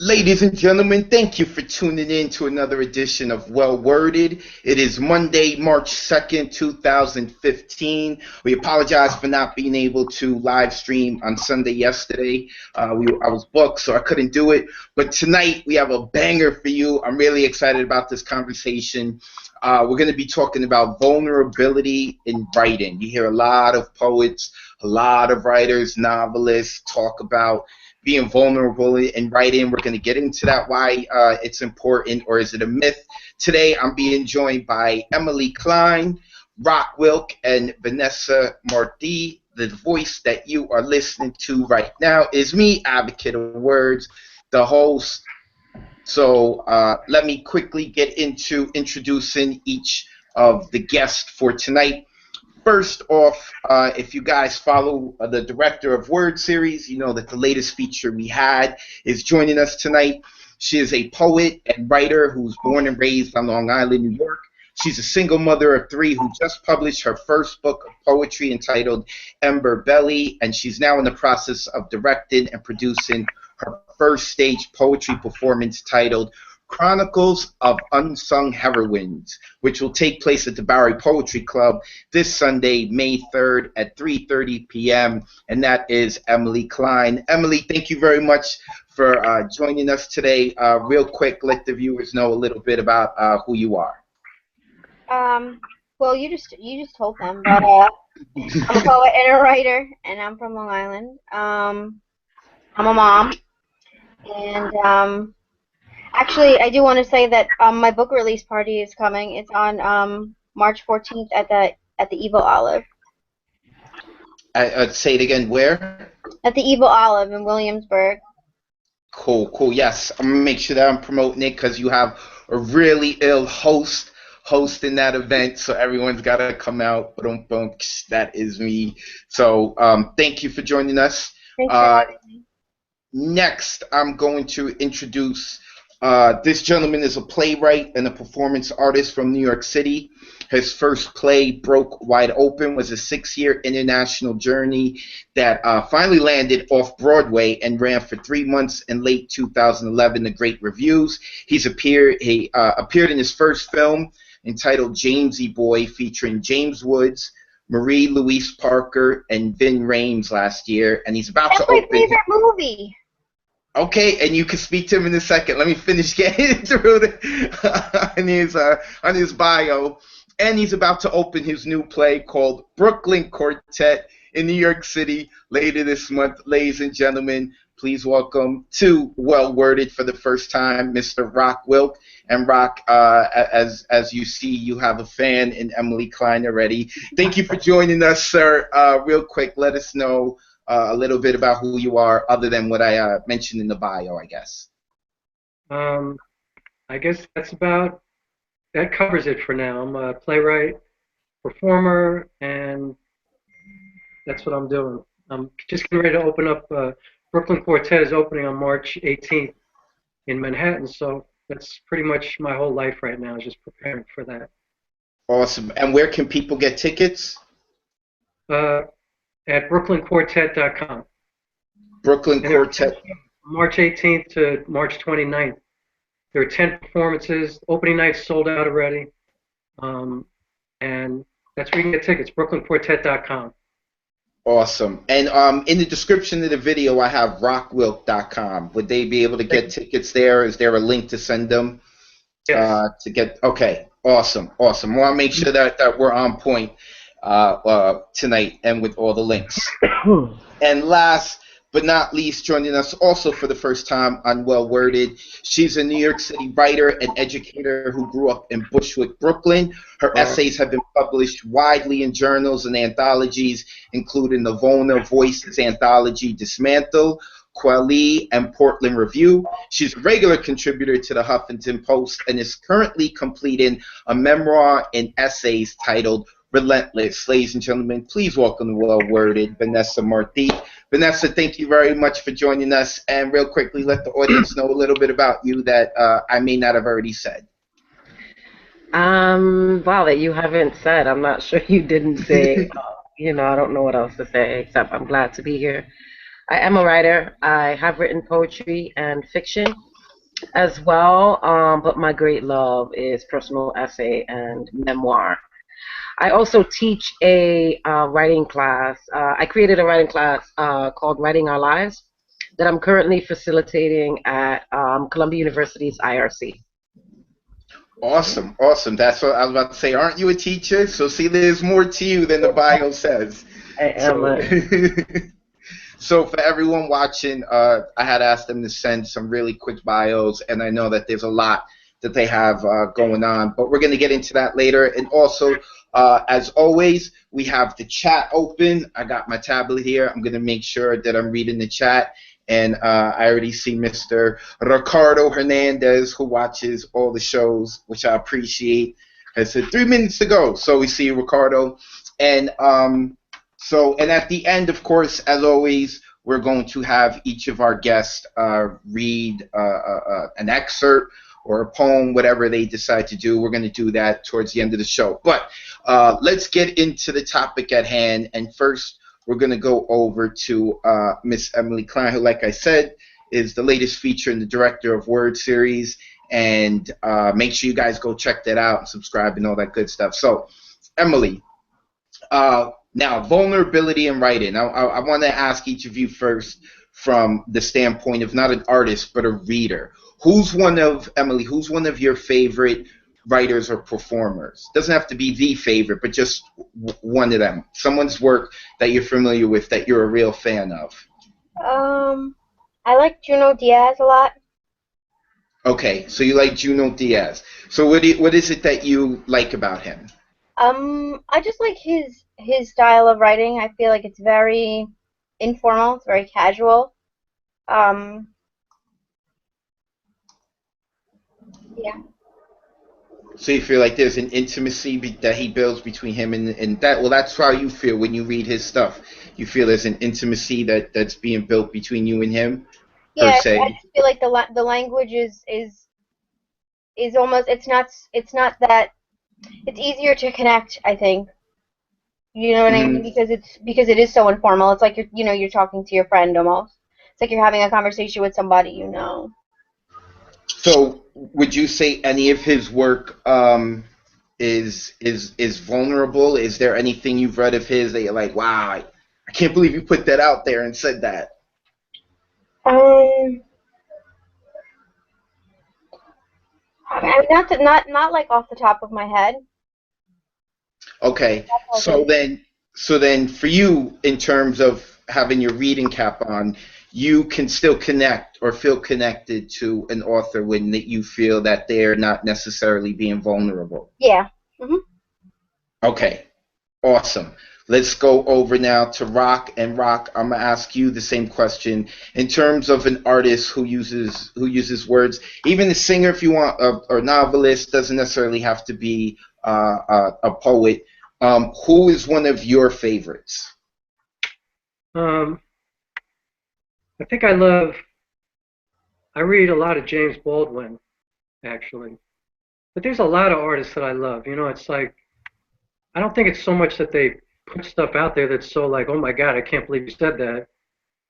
Ladies and gentlemen, thank you for tuning in to another edition of Well Worded. It is Monday, March 2nd, 2015. We apologize for not being able to live stream on Sunday yesterday. I was booked, so I couldn't do it. But tonight, we have a banger for you. I'm really excited about this conversation. We're going to be talking about vulnerability in writing. You hear a lot of poets, a lot of writers, novelists talk about being vulnerable in writing. We're going to get into that, why it's important, or is it a myth? Today, I'm being joined by Emily Klein, Rock Wilk, and Vanessa Martir. The voice that you are listening to right now is me, advocate of Wordz, the host. So let me quickly get into introducing each of the guests for tonight. First off, if you guys follow the director of Word series, you know that the latest feature we had is joining us tonight. She is a poet and writer who's born and raised on Long Island, New York. She's a single mother of three who just published her first book of poetry entitled Ember Belly, and she's now in the process of directing and producing her first stage poetry performance titled Chronicles of Unsung Heroines, which will take place at the Bowery Poetry Club this Sunday, May 3rd at 3:30 p.m., and that is Emily Klein. Emily, thank you very much for joining us today. Real quick, let the viewers know a little bit about who you are. Well, you just told them, but I'm a poet and a writer, and I'm from Long Island. I'm a mom, and actually, I do want to say that my book release party is coming. It's on March 14th at the Evil Olive. Say it again, where? At the Evil Olive in Williamsburg. Cool, cool. Yes, I'm going to make sure that I'm promoting it because you have a really ill host hosting that event, so everyone's got to come out. Boom, boom, that is me. So thank you for joining us. Thanks for having me. Next, I'm going to introduce this gentleman is a playwright and a performance artist from New York City. His first play, Broke Wide Open, was a 6-year international journey that finally landed off Broadway and ran for 3 months in late 2011 to great reviews. He appeared in his first film entitled Jamesy Boy, featuring James Woods, Marie Louise Parker, and Vin Rhames last year, and he's about to open. That's my favorite movie. Okay, and you can speak to him in a second. Let me finish getting through on his bio. And he's about to open his new play called Brooklyn Quartet in New York City later this month. Ladies and gentlemen, please welcome to Well Worded for the first time, Mr. Rock Wilk. And Rock, as you see, you have a fan in Emily Klein already. Thank you for joining us, sir. Real quick, let us know a little bit about who you are, other than what I mentioned in the bio, I guess. I guess that covers it for now. I'm a playwright, performer, and that's what I'm doing. I'm just getting ready to open up. Brooklyn Quartet is opening on March 18th in Manhattan, so that's pretty much my whole life right now, is just preparing for that. Awesome. And where can people get tickets? At brooklynquartet.com. Brooklyn Quartet. March 18th to March 29th. There are 10 performances. Opening night's sold out already. And that's where you can get tickets, brooklynquartet.com. Awesome. And in the description of the video, I have rockwilk.com. Would they be able to get tickets there? Is there a link to send them? Yes. To get, okay, awesome, awesome. I want to make sure that we're on point tonight and with all the links. And last but not least, joining us also for the first time on Well Worded, she's a New York City writer and educator who grew up in Bushwick, Brooklyn. Her essays have been published widely in journals and anthologies, including the VONA Voices anthology Dismantle, Kweli and Portland Review. She's a regular contributor to the Huffington Post and is currently completing a memoir and essays titled Relentless. Ladies and gentlemen, please welcome the well-worded Vanessa Martir. Vanessa, thank you very much for joining us. And real quickly, let the audience know a little bit about you that I may not have already said. Wow, that you haven't said. I'm not sure you didn't say. I don't know what else to say except I'm glad to be here. I am a writer. I have written poetry and fiction as well, but my great love is personal essay and memoir. I also teach a writing class. I created a writing class called Writing Our Lives that I'm currently facilitating at Columbia University's IRC. Awesome, awesome. That's what I was about to say. Aren't you a teacher? So see, there's more to you than the bio says. I am So, a so for everyone watching, I had asked them to send some really quick bios, and I know that there's a lot that they have going on, but we're going to get into that later. And also, as always, we have the chat open. I got my tablet here. I'm going to make sure that I'm reading the chat. And I already see Mr. Ricardo Hernandez, who watches all the shows, which I appreciate. I said 3 minutes to go, so we see Ricardo. And and at the end, of course, as always, we're going to have each of our guests read an excerpt or a poem, whatever they decide to do. We're going to do that towards the end of the show. But let's get into the topic at hand. And first, we're going to go over to Miss Emily Klein, who, like I said, is the latest feature and the director of Wordz series. And make sure you guys go check that out and subscribe and all that good stuff. So, Emily, now, vulnerability in writing. I want to ask each of you first from the standpoint of not an artist, but a reader. Who's one of your favorite writers or performers? Doesn't have to be the favorite, but just one of them. Someone's work that you're familiar with, that you're a real fan of. I like Juno Diaz a lot. Okay, so you like Juno Diaz. So what is it that you like about him? I just like his style of writing. I feel like it's very informal, it's very casual. Yeah. So you feel like there's an intimacy that he builds between him and that. Well, that's how you feel when you read his stuff. You feel there's an intimacy that's being built between you and him. Yeah, Per se. I just feel like the language is almost it's not that it's easier to connect, I think. You know what I mean? Because it is so informal. It's like you're talking to your friend almost. It's like you're having a conversation with somebody you know. So would you say any of his work is vulnerable? Is there anything you've read of his that you're like, wow, I can't believe you put that out there and said that? I mean, not like off the top of my head. Okay. So then for you, in terms of having your reading cap on, you can still connect or feel connected to an author when you feel that they're not necessarily being vulnerable. Yeah. Mhm. Okay. Awesome. Let's go over now to Rock. And Rock, I'm gonna ask you the same question in terms of an artist who uses words. Even a singer, if you want, or novelist, doesn't necessarily have to be a poet. Who is one of your favorites? I think I read a lot of James Baldwin, actually. But there's a lot of artists that I love. You know, it's like, I don't think it's so much that they put stuff out there that's so like, oh my God, I can't believe you said that.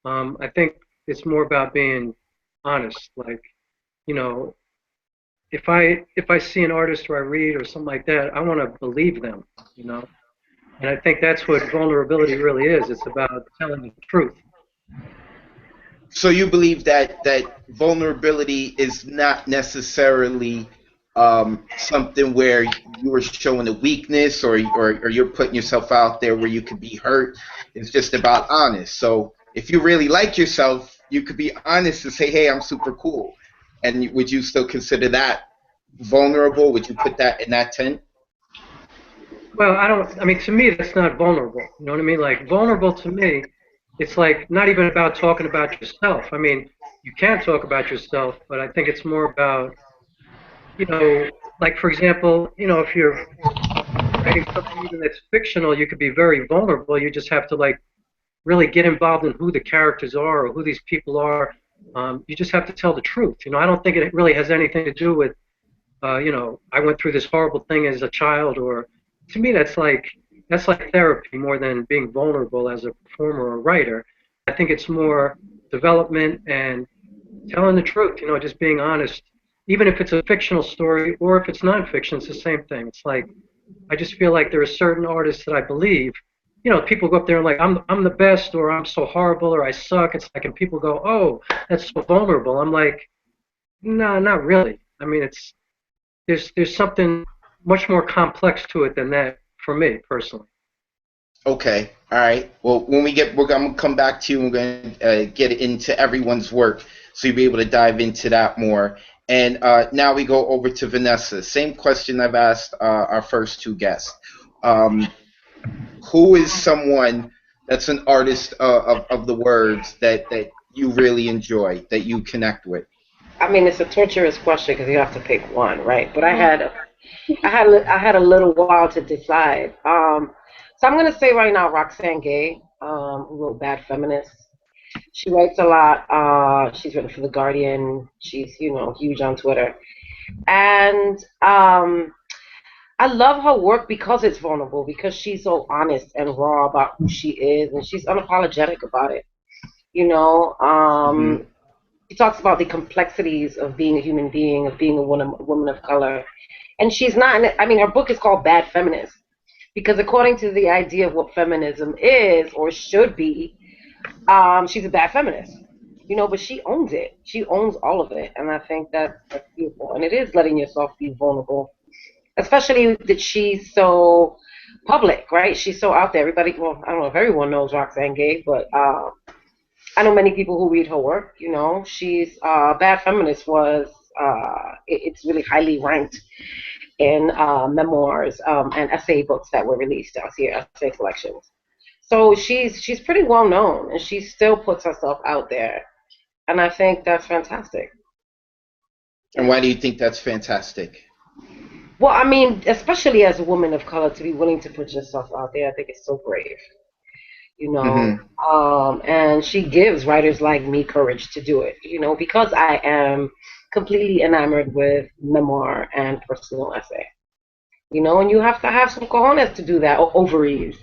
I think it's more about being honest. Like, you know, if I see an artist or I read or something like that, I want to believe them, you know. And I think that's what vulnerability really is. It's about telling the truth. So you believe that vulnerability is not necessarily something where you are showing a weakness or you're putting yourself out there where you could be hurt. It's just about honest. So if you really like yourself, you could be honest and say, hey, I'm super cool. And would you still consider that vulnerable? Would you put that in that tent? Well, I mean, to me, that's not vulnerable. You know what I mean? Like, vulnerable to me, it's like not even about talking about yourself. I mean, you can talk about yourself, but I think it's more about, you know, like, for example, you know, if you're writing something even that's fictional, you could be very vulnerable. You just have to, like, really get involved in who the characters are or who these people are. You just have to tell the truth. You know, I don't think it really has anything to do with, you know, I went through this horrible thing as a child, or to me that's like therapy more than being vulnerable as a performer or writer. I think it's more development and telling the truth, you know, just being honest. Even if it's a fictional story or if it's nonfiction, it's the same thing. It's like, I just feel like there are certain artists that I believe, you know, people go up there and like, I'm the best, or I'm so horrible, or I suck. It's like, and people go, oh, that's so vulnerable. I'm like, no, not really. I mean, there's something much more complex to it than that for me personally. Okay, all right. Well, when we're gonna come back to you. We're gonna get into everyone's work, so you'll be able to dive into that more. And now we go over to Vanessa. Same question I've asked our first two guests. Who is someone that's an artist of the words that you really enjoy, that you connect with? I mean, it's a torturous question because you have to pick one, right? But I had a little while to decide. So I'm gonna say right now, Roxane Gay, who wrote Bad Feminist. She writes a lot. She's written for The Guardian. She's, you know, huge on Twitter. And I love her work because it's vulnerable, because she's so honest and raw about who she is, and she's unapologetic about it. You know, she talks about the complexities of being a human being, of being a woman of color. And she's not, I mean, her book is called Bad Feminist, because according to the idea of what feminism is or should be, she's a bad feminist, you know, but she owns it. She owns all of it, and I think that's beautiful. And it is letting yourself be vulnerable, especially that she's so public, right? She's so out there. Everybody, well, I don't know if everyone knows Roxane Gay, but I know many people who read her work. You know, she's Bad Feminist was it's really highly ranked in memoirs and essay books that were released out here, essay collections. So she's pretty well known, and she still puts herself out there, and I think that's fantastic. And why do you think that's fantastic? Well, I mean, especially as a woman of color, to be willing to put yourself out there, I think it's so brave. You know, and she gives writers like me courage to do it. You know, because I am completely enamored with memoir and personal essay. You know, and you have to have some cojones to do that, or ovaries,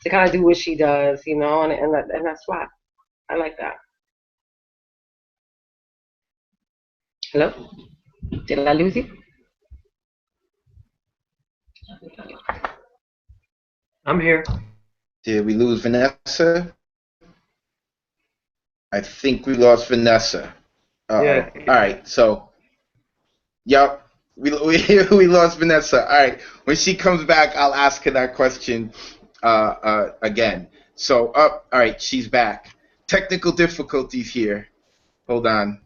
to kind of do what she does, you know, and that's why I like that. Hello? Did I lose you? I'm here. Did we lose Vanessa? I think we lost Vanessa. Yeah. All right, so, yep, we lost Vanessa. All right, when she comes back, I'll ask her that question again. So, all right, she's back. Technical difficulties here. Hold on.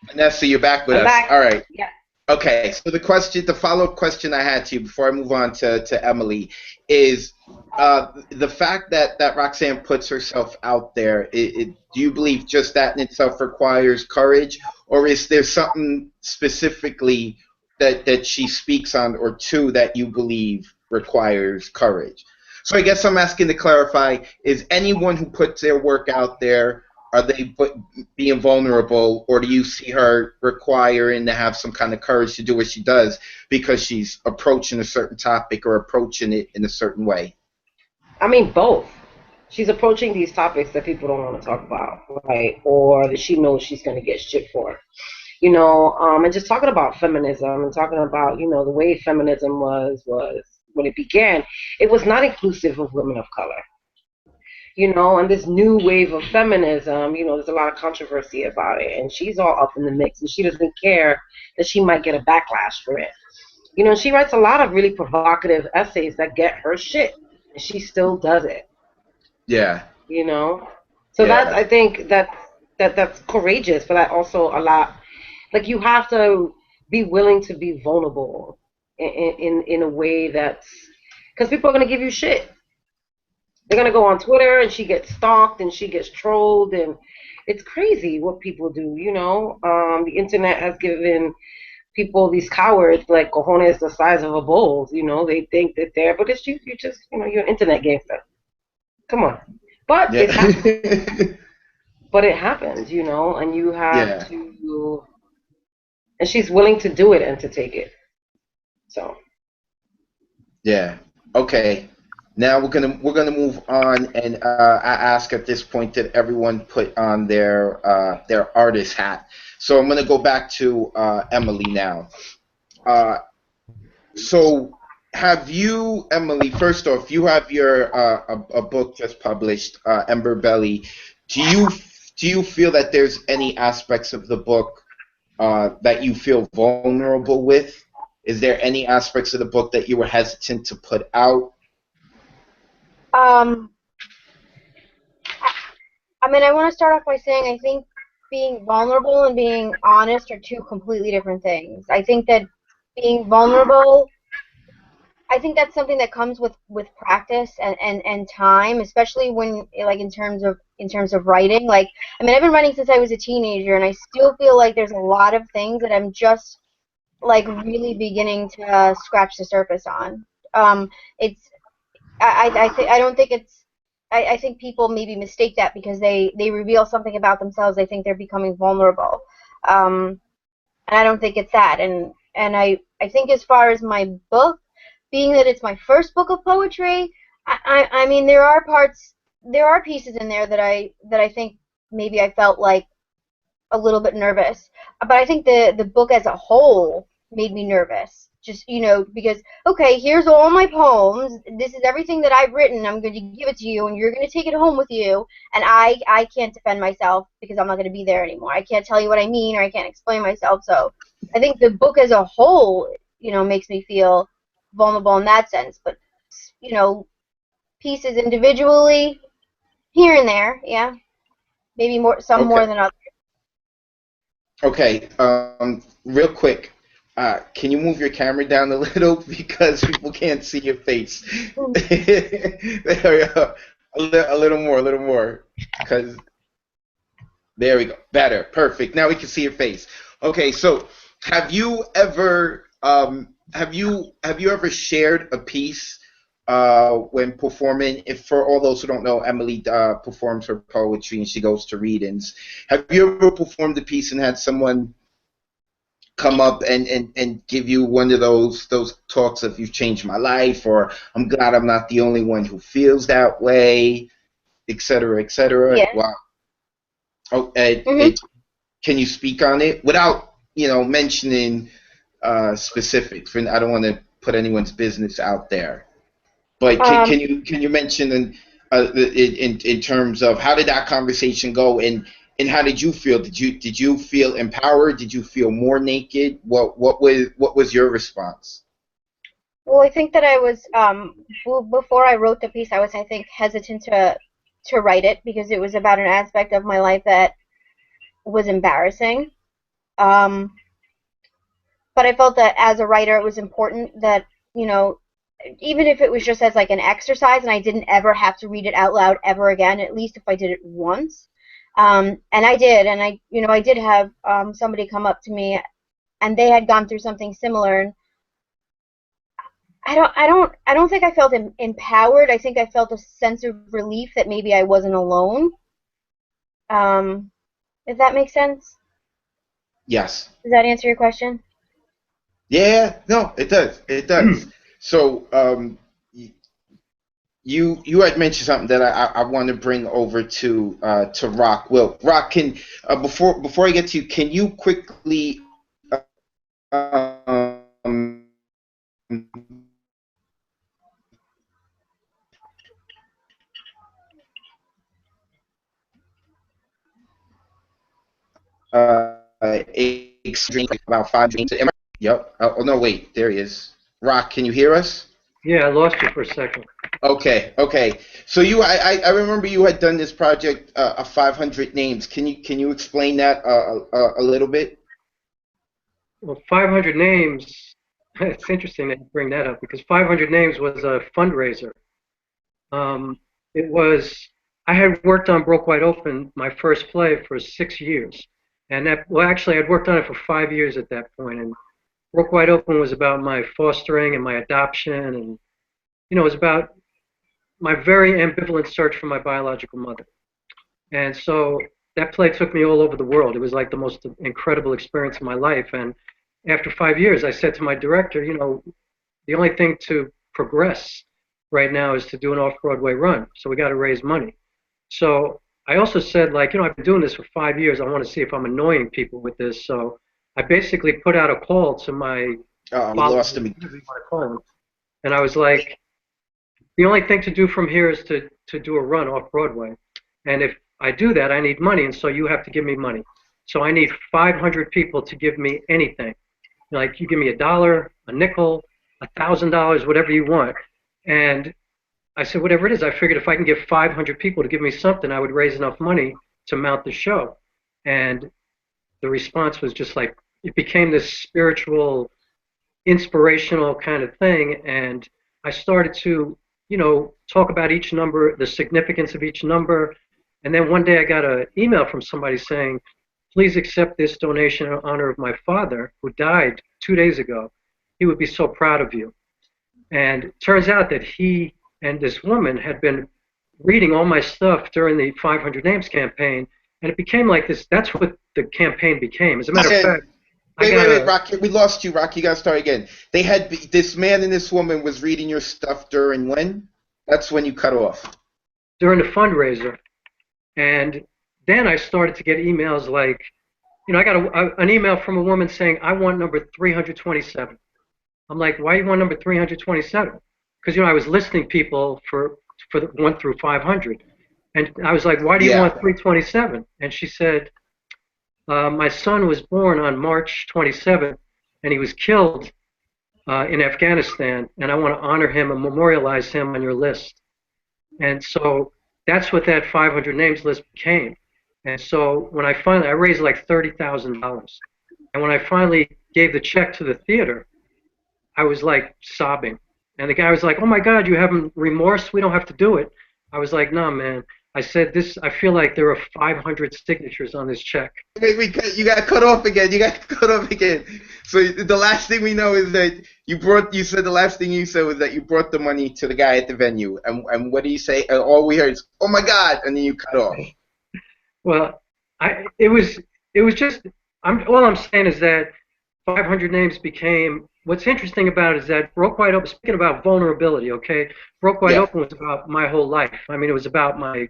Vanessa, you're back with us. Back. All right. Yeah. Okay, so the follow-up question I had to you before I move on to Emily is the fact that Roxane puts herself out there. Do you believe just that in itself requires courage, or is there something specifically that she speaks on or two that you believe requires courage? So I guess I'm asking to clarify: is anyone who puts their work out there, are they being vulnerable, or do you see her requiring to have some kind of courage to do what she does because she's approaching a certain topic or approaching it in a certain way? I mean, both. She's approaching these topics that people don't want to talk about, right? Or that she knows she's going to get shit for. You know, and just talking about feminism and talking about, you know, the way feminism was when it began, it was not inclusive of women of color. You know, and this new wave of feminism, you know, there's a lot of controversy about it, and she's all up in the mix, and she doesn't care that she might get a backlash for it. You know, she writes a lot of really provocative essays that get her shit, and she still does it. Yeah. You know, so that's, I think that's courageous, but that also a lot, like, you have to be willing to be vulnerable in a way that's, because people are going to give you shit. They're going to go on Twitter, and she gets stalked, and she gets trolled, and it's crazy what people do, you know. The internet has given people, these cowards, like cojones the size of a bull, you know. They think that but it's you just, you know, you're an internet gangster. Come on. But it happens. But it happens, you know, and you have to, and she's willing to do it and to take it. So. Yeah. Okay. Now we're gonna move on, and I ask at this point that everyone put on their artist hat. So I'm gonna go back to Emily now. So have you, Emily? First off, you have your a book just published, Ember Belly. Do you feel that there's any aspects of the book that you feel vulnerable with? Is there any aspects of the book that you were hesitant to put out? Um, I mean, I want to start off by saying I think being vulnerable and being honest are two completely different things. I think that being vulnerable, I think that's something that comes with practice and time, especially when like in terms of writing. Like, I mean, I've been writing since I was a teenager, and I still feel like there's a lot of things that I'm just like really beginning to scratch the surface on. It's I don't think it's I think people maybe mistake that because they reveal something about themselves. They think they're becoming vulnerable, and I don't think it's that. And I think as far as my book, being that it's my first book of poetry, I mean there are pieces in there that I think maybe I felt like a little bit nervous. But I think the book as a whole made me nervous. Just, because, okay, here's all my poems. This is everything that I've written. I'm going to give it to you, and you're going to take it home with you. And I can't defend myself because I'm not going to be there anymore. I can't tell you what I mean, or I can't explain myself. So I think the book as a whole, makes me feel vulnerable in that sense. But, pieces individually, here and there, yeah. Maybe some more than others. Okay, real quick, can you move your camera down a little because people can't see your face? There we go. A little more, because there we go. Better, perfect. Now we can see your face. Okay, so have you ever shared a piece when performing? If for all those who don't know, Emily performs her poetry and she goes to readings. Have you ever performed a piece and had someone come up and give you one of those talks of "You've changed my life," or "I'm glad I'm not the only one who feels that way," et cetera, et cetera? Yeah. Wow. Oh, Mm-hmm. can you speak on it without mentioning specifics? And I don't want to put anyone's business out there. But can you mention in terms of how did that conversation go, and how did you feel? Did you feel empowered? Did you feel more naked? What was your response? Well, I think that I was before I wrote the piece, I think hesitant to write it because it was about an aspect of my life that was embarrassing. But I felt that as a writer, it was important that even if it was just as like an exercise and I didn't ever have to read it out loud ever again, at least if I did it once. And I did, and I did have somebody come up to me, and they had gone through something similar. And I don't think I felt empowered. I think I felt a sense of relief that maybe I wasn't alone. If that makes sense. Yes. Does that answer your question? Yeah. No, it does. It does. So, you had mentioned something that I want to bring over to Rock. Well, Rock, can before I get to you, can you quickly about 5 minutes? Yep. Oh no, wait, there he is. Rock, can you hear us? Yeah, I lost you for a second. Okay. So I remember you had done this project of 500 names. Can you explain that a little bit? Well, 500 names. It's interesting that you bring that up because 500 names was a fundraiser. I had worked on Broke Wide Open, my first play, for 6 years, and actually I'd worked on it for 5 years at that point. And Broke Wide Open was about my fostering and my adoption, and it was about my very ambivalent search for my biological mother. And so that play took me all over the world. It was like the most incredible experience of my life. And after 5 years, I said to my director, the only thing to progress right now is to do an off-Broadway run. So we got to raise money. So I also said, like, I've been doing this for 5 years. I want to see if I'm annoying people with this. So I basically put out a call to my We lost him. and I was like, the only thing to do from here is to do a run off Broadway. And if I do that, I need money, and so you have to give me money. So I need 500 people to give me anything. Like, you give me $1, a nickel, $1,000, whatever you want. And I said, whatever it is. I figured if I can get 500 people to give me something, I would raise enough money to mount the show. And the response was just like, it became this spiritual, inspirational kind of thing. And I started to, talk about each number, the significance of each number. And then one day I got an email from somebody saying, please accept this donation in honor of my father, who died 2 days ago. He would be so proud of you. And it turns out that he and this woman had been reading all my stuff during the 500 Names campaign, and it became like this. That's what the campaign became. As a matter of fact, wait, Rocky, we lost you, Rocky. You got to start again. They had this man and this woman was reading your stuff during when? That's when you cut off. During the fundraiser. And then I started to get emails like, I got an email from a woman saying, I want number 327. I'm like, why do you want number 327? Because, I was listing people for the 1 through 500. And I was like, why do you want 327? And she said, my son was born on March 27th, and he was killed in Afghanistan, and I want to honor him and memorialize him on your list. And so that's what that 500 names list became. And so when I raised like $30,000. And when I finally gave the check to the theater, I was like sobbing. And the guy was like, oh my God, you haven't remorse? We don't have to do it. I was like, no, man. I said, I feel like there are 500 signatures on this check. You got cut off again. So the last thing we know is that you said the last thing you said was that you brought the money to the guy at the venue. And what do you say? All we heard is, oh my God, and then you cut off. Well, it was just, all I'm saying is that 500 names became, what's interesting about it is that Broke Wide Open, speaking about vulnerability, okay, Broke Wide Open was about my whole life. I mean, it was about my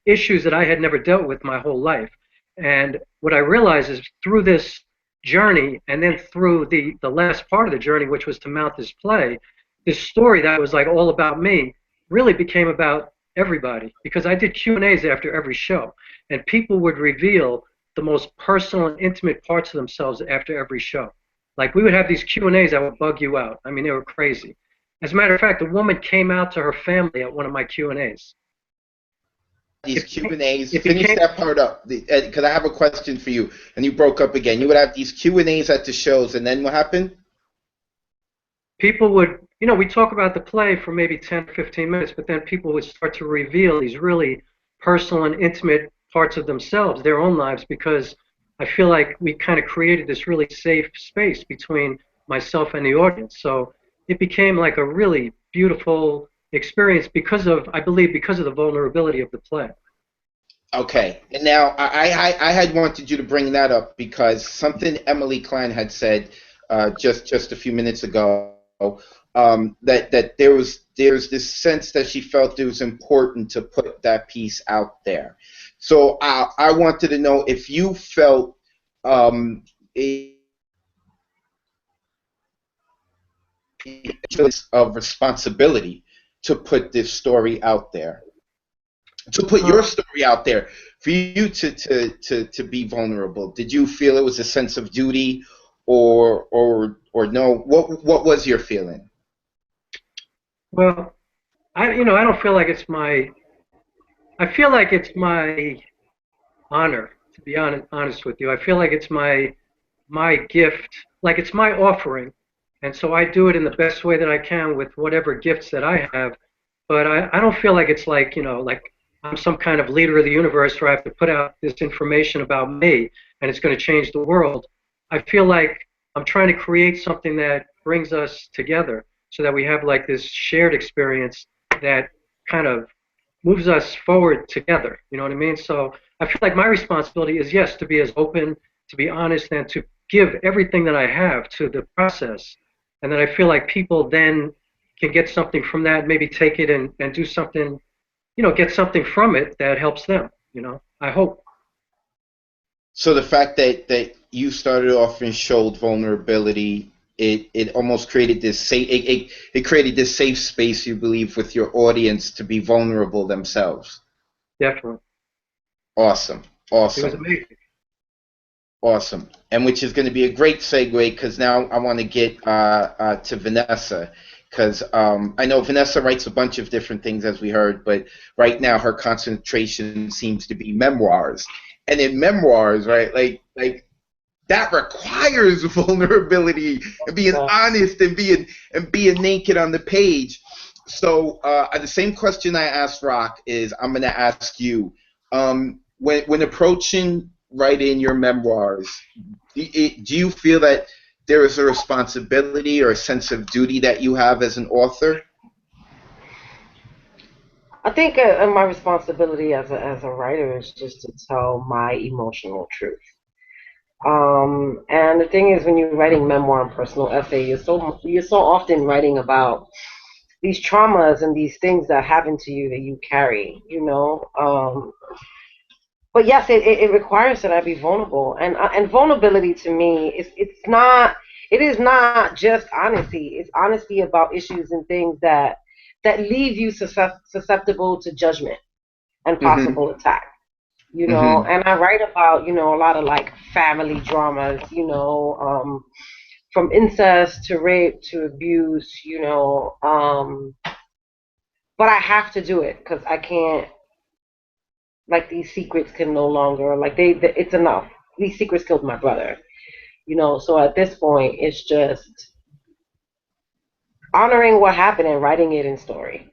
issues that I had never dealt with my whole life. And what I realized is through this journey, and then through the last part of the journey, which was to mount this play, this story that was like all about me really became about everybody, because I did Q&As after every show, and people would reveal the most personal and intimate parts of themselves after every show. Like, we would have these Q&As that would bug you out. I mean, they were crazy. As a matter of fact, a woman came out to her family at one of my Q&As. These Q&As, finish that part up, because I have a question for you, and you broke up again. You would have these Q&As at the shows, and then what happened? People would, we talk about the play for maybe 10 or 15 minutes, but then people would start to reveal these really personal and intimate parts of themselves, their own lives, because I feel like we kind of created this really safe space between myself and the audience. So it became like a really beautiful experience I believe because of the vulnerability of the play. Okay, and now I had wanted you to bring that up because something Emily Klein had said just a few minutes ago, that there's this sense that she felt it was important to put that piece out there. So I wanted to know if you felt a sense of responsibility to put this story out there, to put your story out there, for you to be vulnerable. Did you feel it was a sense of duty, or no? What was your feeling? Well, I don't feel like it's my. I feel like it's my honor, to be honest with you. I feel like it's my gift, like it's my offering. And so I do it in the best way that I can with whatever gifts that I have. But I don't feel like it's like, like I'm some kind of leader of the universe where I have to put out this information about me and it's going to change the world. I feel like I'm trying to create something that brings us together so that we have like this shared experience that kind of moves us forward together. You know what I mean? So I feel like my responsibility is, yes, to be as open, to be honest, and to give everything that I have to the process. And then I feel like people then can get something from that, maybe take it and do something, get something from it that helps them, I hope. So the fact that you started off and showed vulnerability, it almost created this safe it created this safe space, you believe, with your audience to be vulnerable themselves. Definitely. Awesome. It was amazing. Awesome. And which is going to be a great segue, because now I want to get to Vanessa, because I know Vanessa writes a bunch of different things, as we heard, but right now her concentration seems to be memoirs. And in memoirs, right, like that requires vulnerability and being honest and being naked on the page. So the same question I asked Rock is I'm going to ask you. When approaching writing your memoirs, do you feel that there is a responsibility or a sense of duty that you have as an author? I think my responsibility as a writer is just to tell my emotional truth. And the thing is, when you're writing memoir and personal essay, you're so often writing about these traumas and these things that happen to you that you carry, But yes, it requires that I be vulnerable, and vulnerability to me it is not just honesty. It's honesty about issues and things that leave you susceptible to judgment and possible attack. And I write about a lot of like family dramas, from incest to rape to abuse, but I have to do it because I can't. Like, these secrets can no longer, like, it's enough. These secrets killed my brother, so at this point it's just honoring what happened and writing it in story.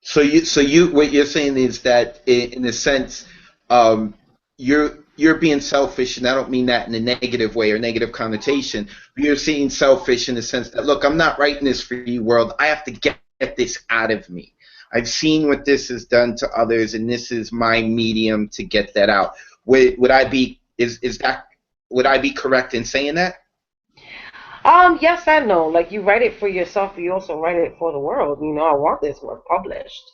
So what you're saying is that in a sense, you're being selfish, and I don't mean that in a negative way or negative connotation. But you're seeing selfish in the sense that, look, I'm not writing this for you, world. I have to get this out of me. I've seen what this has done to others, and this is my medium to get that out. Would I be correct in saying that? Yes and no. Like, you write it for yourself, but you also write it for the world. I want this work published.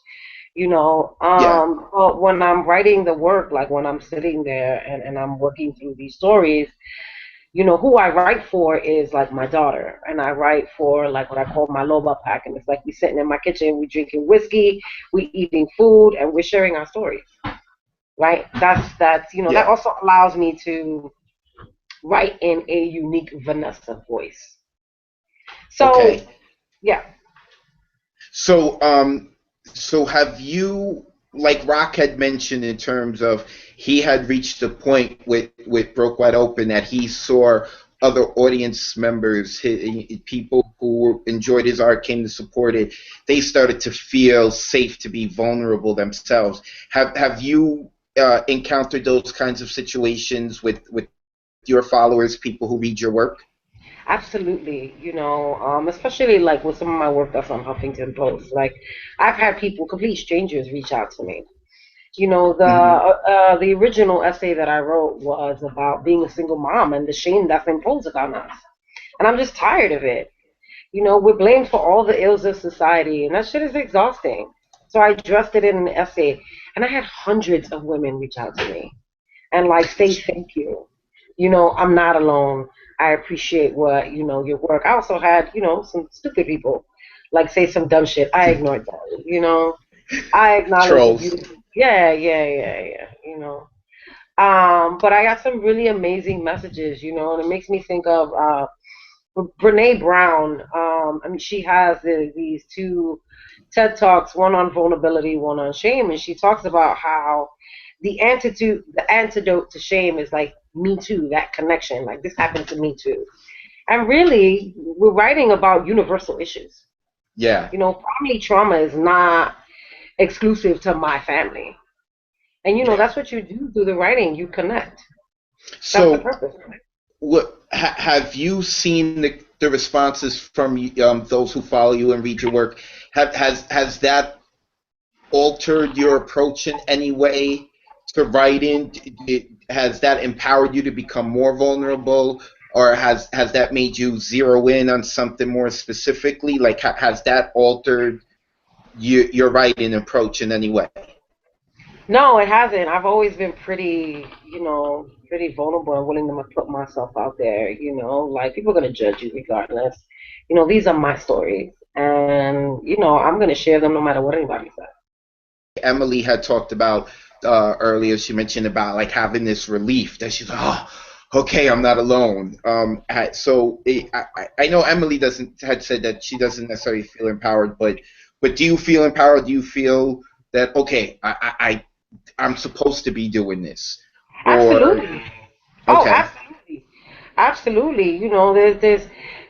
But when I'm writing the work, like when I'm sitting there and I'm working through these stories, who I write for is like my daughter, and I write for like what I call my Loba pack, and it's like we sitting in my kitchen, we drinking whiskey, we eating food, and we're sharing our stories, right? That's that also allows me to write in a unique Vanessa voice. So, okay. Yeah. So have you, like Rock had mentioned, in terms of he had reached a point with Broke Wide Open that he saw other audience members, people who enjoyed his art, came to support it, they started to feel safe to be vulnerable themselves. Have you encountered those kinds of situations with your followers, people who read your work? Absolutely, especially like with some of my work that's on Huffington Post. Like, I've had people, complete strangers, reach out to me. The original essay that I wrote was about being a single mom and the shame that's imposed upon us. And I'm just tired of it. We're blamed for all the ills of society, and that shit is exhausting. So I addressed it in an essay, and I had hundreds of women reach out to me and like say thank you. I'm not alone. I appreciate what, your work. I also had, some stupid people like say some dumb shit. I ignored that, I acknowledge Trolls. you. Yeah. But I got some really amazing messages, and it makes me think of Brene Brown. She has these two TED Talks, one on vulnerability, one on shame, and she talks about how the antidote to shame is like me too, that connection. Like, this happened to me too. And really, we're writing about universal issues. Yeah. Family trauma is not exclusive to my family. And, that's what you do through the writing. You connect. That's the purpose. What have you seen the responses from those who follow you and read your work? Has that altered your approach in any way to writing? Has that empowered you to become more vulnerable, or has that made you zero in on something more specifically? Like, has that altered your writing approach in any way? No, it hasn't. I've always been pretty, pretty vulnerable and willing to put myself out there. Like people are gonna judge you regardless. These are my stories, and I'm gonna share them no matter what anybody says. Emily had talked about earlier. She mentioned about like having this relief that she's like, oh, okay, I'm not alone. I know Emily doesn't had said that she doesn't necessarily feel empowered, but do you feel empowered? Do you feel that okay, I'm supposed to be doing this? Or Absolutely. Oh, okay, absolutely. Absolutely.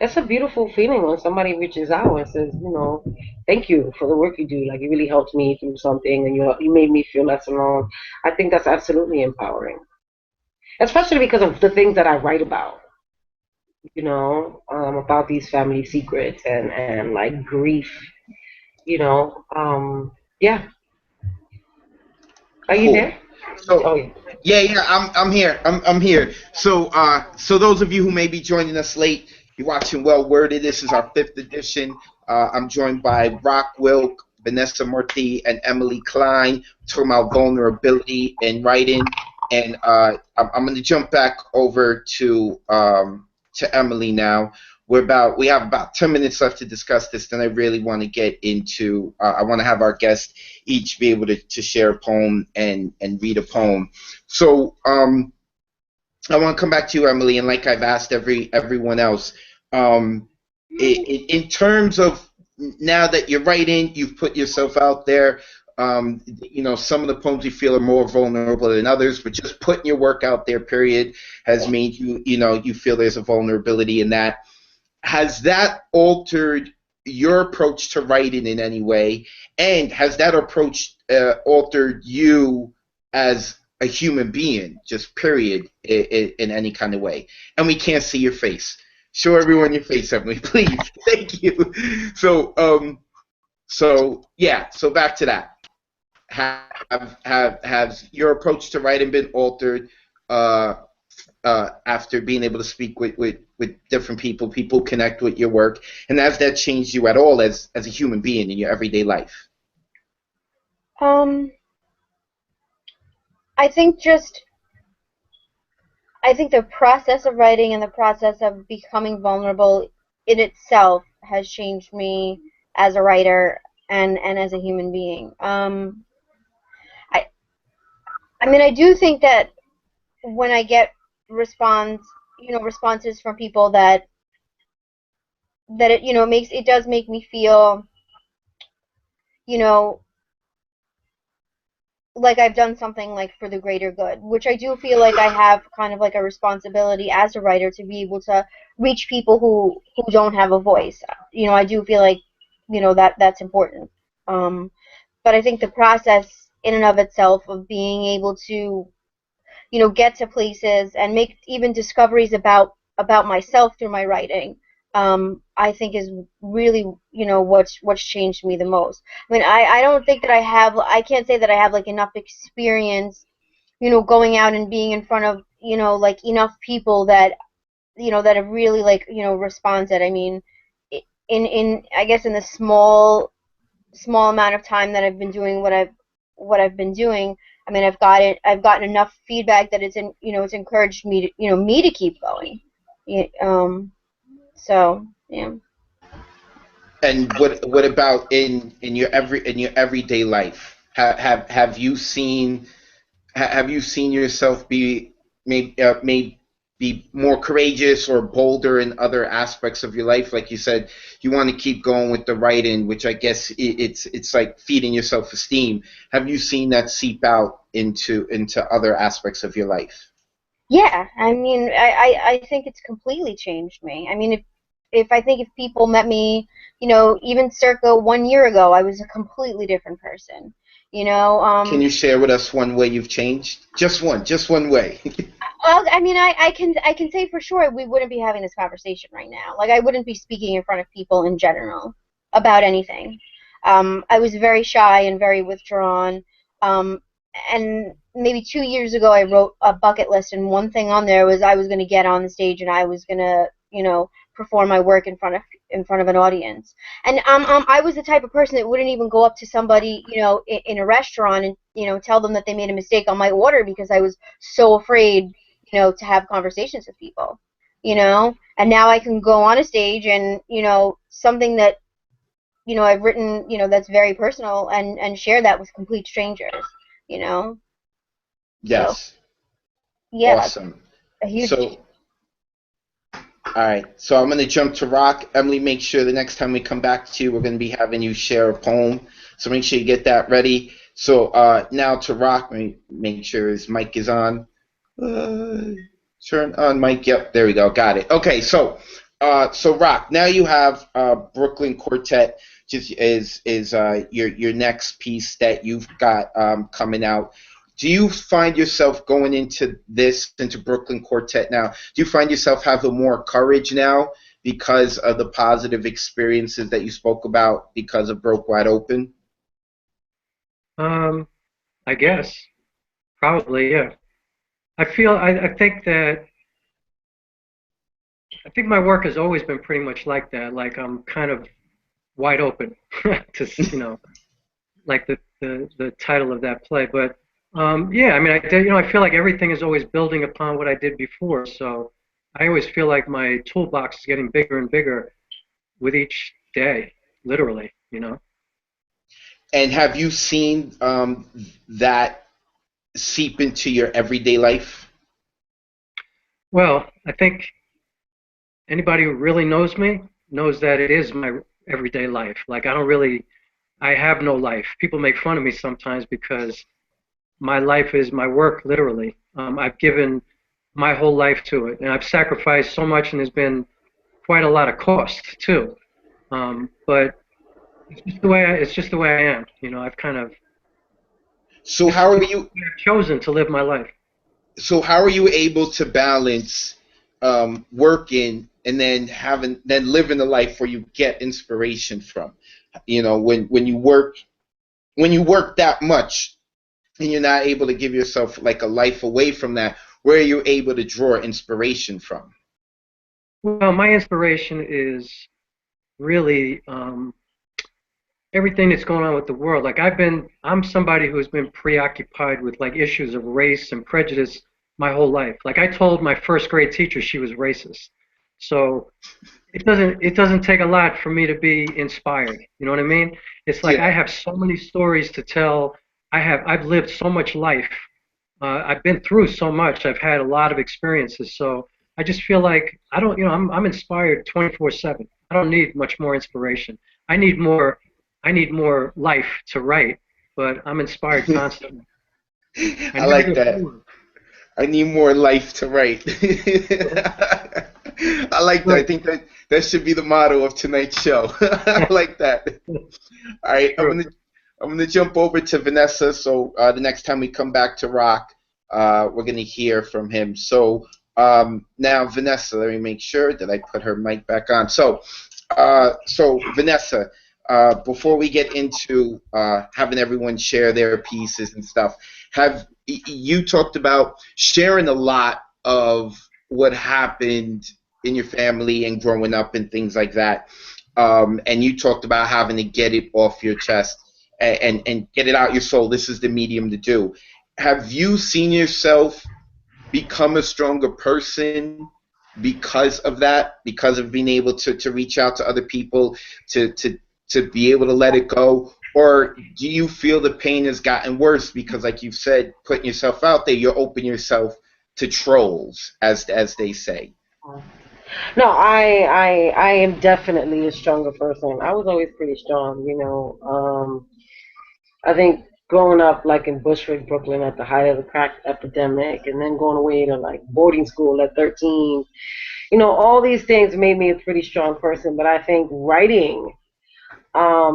It's a beautiful feeling when somebody reaches out and says, thank you for the work you do. Like it really helped me through something, and you made me feel less alone. I think that's absolutely empowering, especially because of the things that I write about. About these family secrets and like grief. You know, yeah. Are you cool. there? So Oh yeah. yeah, I'm here. I'm here. So those of you who may be joining us late, you're watching Well Worded. This is our 5th edition. I'm joined by Rock Wilk, Vanessa Martir, and Emily Klein, talking about vulnerability in writing. And I'm going to jump back over to Emily now. We have about 10 minutes left to discuss this. Then I really want to get into. I want to have our guests each be able to share a poem and read a poem. So I want to come back to you, Emily, and like I've asked everyone else, in terms of now that you're writing, you've put yourself out there. Some of the poems you feel are more vulnerable than others, but just putting your work out there, period, has made you feel there's a vulnerability in that. Has that altered your approach to writing in any way? And has that approach altered you as a human being, just period, in any kind of way? And we can't see your face. Show everyone your face, Emily, please. Thank you. So back to that. Has your approach to writing been altered after being able to speak with different people connect with your work, and has that changed you at all as a human being in your everyday life? Um, I think the process of writing and the process of becoming vulnerable in itself has changed me as a writer and as a human being. I I mean I do think that when I get responses from people that it does make me feel, you know, like I've done something like for the greater good, which I do feel like I have kind of like a responsibility as a writer to be able to reach people who don't have a voice. I do feel like, that's important. But I think the process in and of itself of being able to, get to places and make even discoveries about myself through my writing, I think is really, what's changed me the most. I mean, I don't think that I can't say that I have like enough experience, going out and being in front of, like enough people that have really like, responded. I mean, in I guess in the small amount of time that I've been doing what I've been doing, I mean, I've gotten enough feedback that it's encouraged me to, me to keep going. Yeah, so yeah. And what about in your everyday life? Have you seen yourself be maybe be more courageous or bolder in other aspects of your life? Like you said, you want to keep going with the writing, which I guess it's like feeding your self-esteem. Have you seen that seep out into other aspects of your life? Yeah, I mean, I think it's completely changed me. I mean, if people met me, even circa 1 year ago, I was a completely different person. You know, Can you share with us one way you've changed? Just one way. well, I mean, I can say for sure we wouldn't be having this conversation right now. Like, I wouldn't be speaking in front of people in general about anything. I was very shy and very withdrawn. and maybe 2 years ago I wrote a bucket list, and one thing on there was I was going to get on the stage and I was going to, you know, perform my work in front of an audience. And I was the type of person that wouldn't even go up to somebody, you know, in a restaurant and, you know, tell them that they made a mistake on my order because I was so afraid, you know, to have conversations with people, you know. And now I can go on a stage and, you know, something that, you know, I've written, you know, that's very personal, and share that with complete strangers, you know. So Yes. yeah, that's Awesome. a huge. So, all right. So I'm going to jump to Rock. Emily, make sure the next time we come back to you, we're going to be having you share a poem. So make sure you get that ready. So now to Rock. Let me make sure his mic is on. Turn on mic. Yep, there we go. Got it. Okay. So Rock. Now you have Brooklyn Quartet. Just is your next piece that you've got coming out. Do you find yourself going into Brooklyn Quartet now? Do you find yourself having more courage now because of the positive experiences that you spoke about because of Broke Wide Open? I guess probably, yeah. I think my work has always been pretty much like that. Like I'm kind of wide open to, you know, like the title of that play. But yeah, I mean, I feel like everything is always building upon what I did before. So I always feel like my toolbox is getting bigger and bigger with each day, literally, you know. And have you seen that seep into your everyday life? Well, I think anybody who really knows me knows that it is my everyday life. Like I have no life. People make fun of me sometimes because my life is my work, literally. I've given my whole life to it, and I've sacrificed so much, and there's been quite a lot of cost too. But it's just the way I am. You know, I've kind of So how are you? I've chosen to live my life. So how are you able to balance working and then living a life where you get inspiration from? You know, when you work that much and you're not able to give yourself like a life away from that, where are you able to draw inspiration from? Well, my inspiration is really everything that's going on with the world. Like I'm somebody who's been preoccupied with like issues of race and prejudice my whole life. Like I told my first grade teacher she was racist. So it doesn't take a lot for me to be inspired. You know what I mean? It's like Yeah. I have so many stories to tell. I've lived so much life. I've been through so much. I've had a lot of experiences. So I just feel like I don't, you know, I'm inspired 24/7. I don't need much more inspiration. I need more life to write, but I'm inspired constantly. I I never like get that. bored. I need more life to write. I like that. I think that should be the motto of tonight's show. I like that. All right, True. I'm gonna jump over to Vanessa. So the next time we come back to Rock, we're gonna hear from him. So now Vanessa, let me make sure that I put her mic back on. So Vanessa, before we get into having everyone share their pieces and stuff, you talked about sharing a lot of what happened in your family and growing up and things like that. And you talked about having to get it off your chest and get it out your soul. This is the medium to do. Have you seen yourself become a stronger person because of that, because of being able to reach out to other people, to be able to let it go? Or do you feel the pain has gotten worse because, like you've said, putting yourself out there, you're opening yourself to trolls, as they say? No, I am definitely a stronger person. I was always pretty strong, you know. I think growing up like in Bushwick, Brooklyn, at the height of the crack epidemic, and then going away to like boarding school at 13, you know, all these things made me a pretty strong person. But I think writing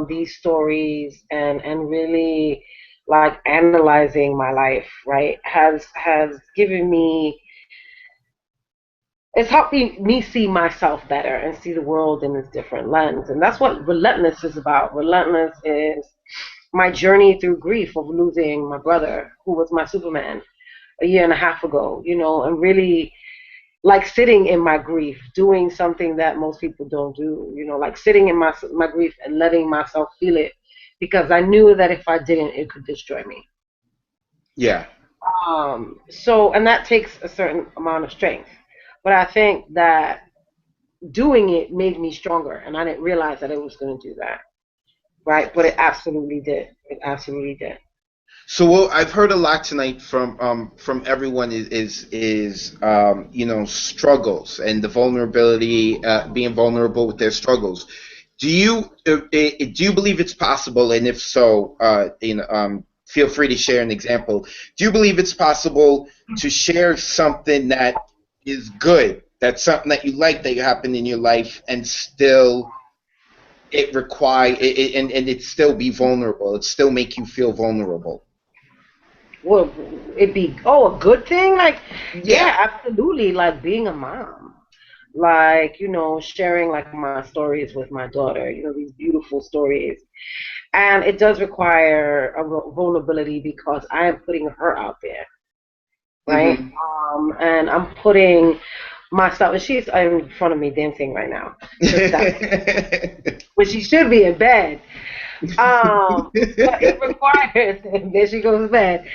these stories and really like analyzing my life, right, has given me, it's helped me see myself better and see the world in this different lens. And that's what Relentless is about. Relentless is my journey through grief of losing my brother, who was my Superman, a year and a half ago, you know, and really like sitting in my grief, doing something that most people don't do, you know, like sitting in my grief and letting myself feel it, because I knew that if I didn't, it could destroy me. Yeah. So, and that takes a certain amount of strength, but I think that doing it made me stronger, and I didn't realize that it was going to do that, right? But it absolutely did. It absolutely did. So what I've heard a lot tonight from everyone is you know, struggles and the vulnerability, being vulnerable with their struggles. Do you believe it's possible? And if so, you know, feel free to share an example. Do you believe it's possible to share something that is good, that's something that you like that happened in your life, and still it require and it still be vulnerable? It still make you feel vulnerable. Well, it'd be, a good thing? Like, Yeah. yeah, absolutely. Like being a mom. Like, you know, sharing like my stories with my daughter, you know, these beautiful stories. And it does require a vulnerability because I am putting her out there, right? Mm-hmm. And I'm putting myself, and she's in front of me dancing right now. But she should be in bed. But it requires, there she goes to bed.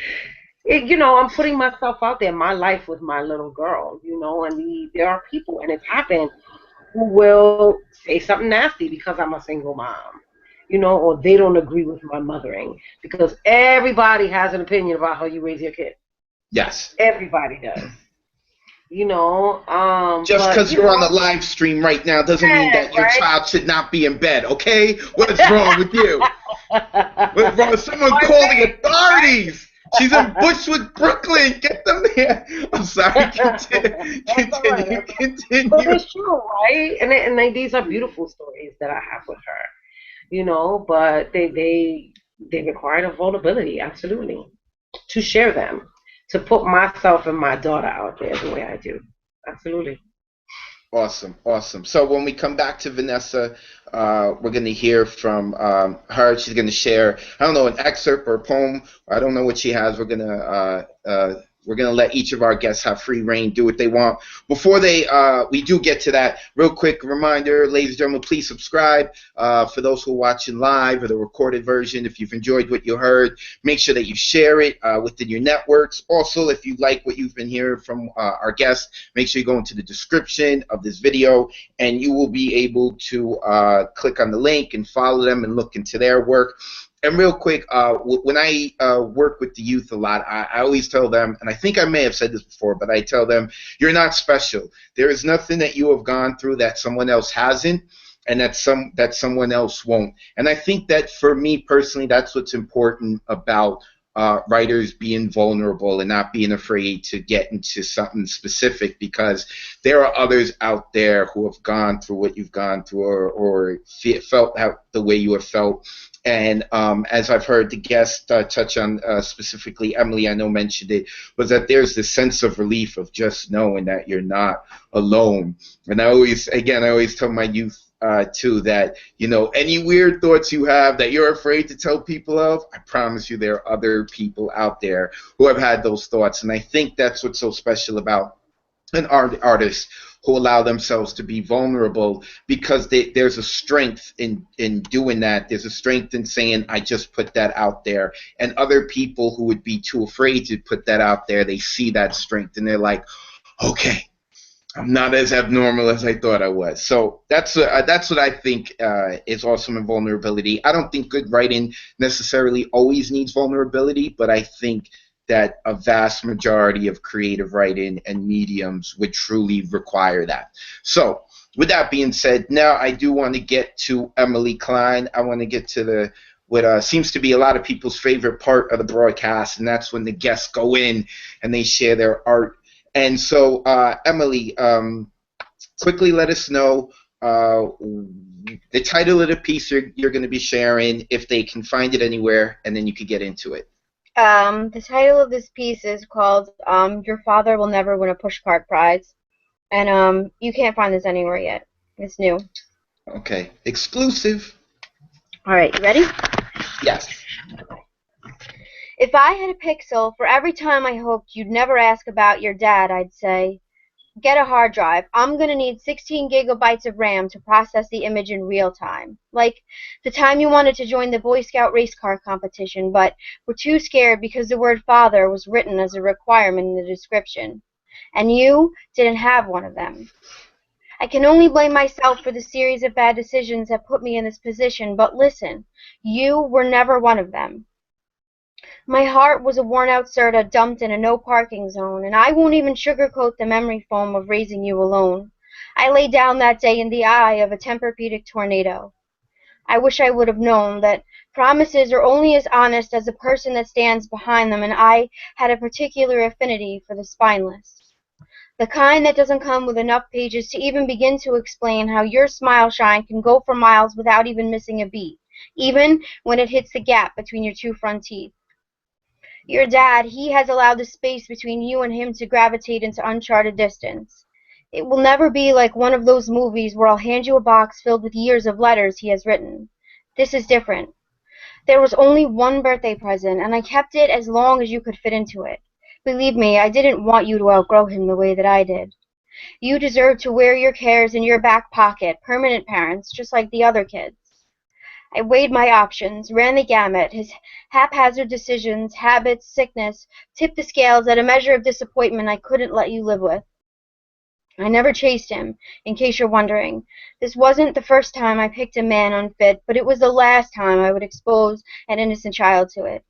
You know, I'm putting myself out there, my life with my little girl, you know, and there are people, and it's happened, who will say something nasty because I'm a single mom, you know, or they don't agree with my mothering, because everybody has an opinion about how you raise your kid. Yes. Everybody does. You know, just because you you're know, on the live stream right now doesn't mean that your child should not be in bed, okay? What's wrong with you? What's wrong? Someone call the authorities. She's in Bushwick, Brooklyn. Get them there. I'm sorry. Continue. But it's true, right? And these are beautiful stories that I have with her, you know, but they require a vulnerability, absolutely, to share them, to put myself and my daughter out there the way I do. Absolutely. Awesome, awesome. So when we come back to Vanessa, we're going to hear from her. She's going to share, I don't know, an excerpt or a poem. I don't know what she has. We're going to let each of our guests have free reign, do what they want. Before we do get to that, real quick reminder, ladies and gentlemen, please subscribe. For those who are watching live or the recorded version, if you've enjoyed what you heard, make sure that you share it within your networks. Also, if you like what you've been hearing from our guests, make sure you go into the description of this video, and you will be able to click on the link and follow them and look into their work. And real quick, when I work with the youth a lot, I always tell them, and I think I may have said this before, but I tell them, you're not special. There is nothing that you have gone through that someone else hasn't, and that someone else won't. And I think that for me personally, that's what's important about writers being vulnerable and not being afraid to get into something specific, because there are others out there who have gone through what you've gone through, or felt the way you have felt. And as I've heard the guest touch on, specifically Emily, I know mentioned it, was that there's this sense of relief of just knowing that you're not alone. And I always tell my youth too, that, you know, any weird thoughts you have that you're afraid to tell people of, I promise you there are other people out there who have had those thoughts. And I think that's what's so special about an artist who allow themselves to be vulnerable, because there's a strength in doing that. There's a strength in saying, I just put that out there. And other people who would be too afraid to put that out there, they see that strength and they're like, okay, I'm not as abnormal as I thought I was. So that's what I think is awesome in vulnerability. I don't think good writing necessarily always needs vulnerability, but I think that a vast majority of creative writing and mediums would truly require that. So with that being said, now I do want to get to Emily Klein. I want to get to what seems to be a lot of people's favorite part of the broadcast, and that's when the guests go in and they share their art. And so, Emily, quickly let us know the title of the piece you're going to be sharing, if they can find it anywhere, and then you could get into it. The title of this piece is called Your Father Will Never Win a Pushcart Prize. And you can't find this anywhere yet. It's new. Okay. Exclusive. All right, you ready? Yes. If I had a pixel for every time I hoped you'd never ask about your dad, I'd say, get a hard drive. I'm going to need 16 gigabytes of RAM to process the image in real time. Like the time you wanted to join the Boy Scout race car competition, but were too scared because the word father was written as a requirement in the description. And you didn't have one of them. I can only blame myself for the series of bad decisions that put me in this position, but listen, you were never one of them. My heart was a worn-out Serta dumped in a no-parking zone, and I won't even sugarcoat the memory foam of raising you alone. I lay down that day in the eye of a Tempur-Pedic tornado. I wish I would have known that promises are only as honest as the person that stands behind them, and I had a particular affinity for the spineless. The kind that doesn't come with enough pages to even begin to explain how your smile shine can go for miles without even missing a beat, even when it hits the gap between your two front teeth. Your dad, he has allowed the space between you and him to gravitate into uncharted distance. It will never be like one of those movies where I'll hand you a box filled with years of letters he has written. This is different. There was only one birthday present, and I kept it as long as you could fit into it. Believe me, I didn't want you to outgrow him the way that I did. You deserve to wear your cares in your back pocket, permanent parents, just like the other kids. I weighed my options, ran the gamut. His haphazard decisions, habits, sickness, tipped the scales at a measure of disappointment I couldn't let you live with. I never chased him, in case you're wondering. This wasn't the first time I picked a man unfit, but it was the last time I would expose an innocent child to it.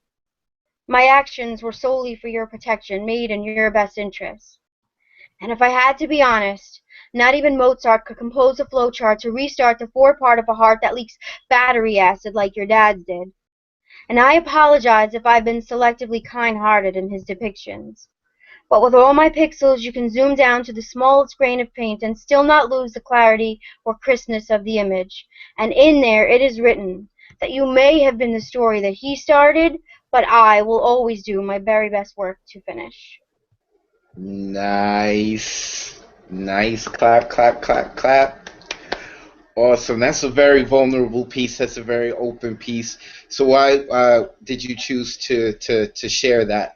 My actions were solely for your protection, made in your best interest. And if I had to be honest, not even Mozart could compose a flowchart to restart the forepart of a heart that leaks battery acid like your dad's did. And I apologize if I've been selectively kind-hearted in his depictions. But with all my pixels, you can zoom down to the smallest grain of paint and still not lose the clarity or crispness of the image. And in there it is written that you may have been the story that he started, but I will always do my very best work to finish. Nice. Nice. Clap, clap, clap, clap. Awesome. That's a very vulnerable piece. That's a very open piece. So why did you choose to share that?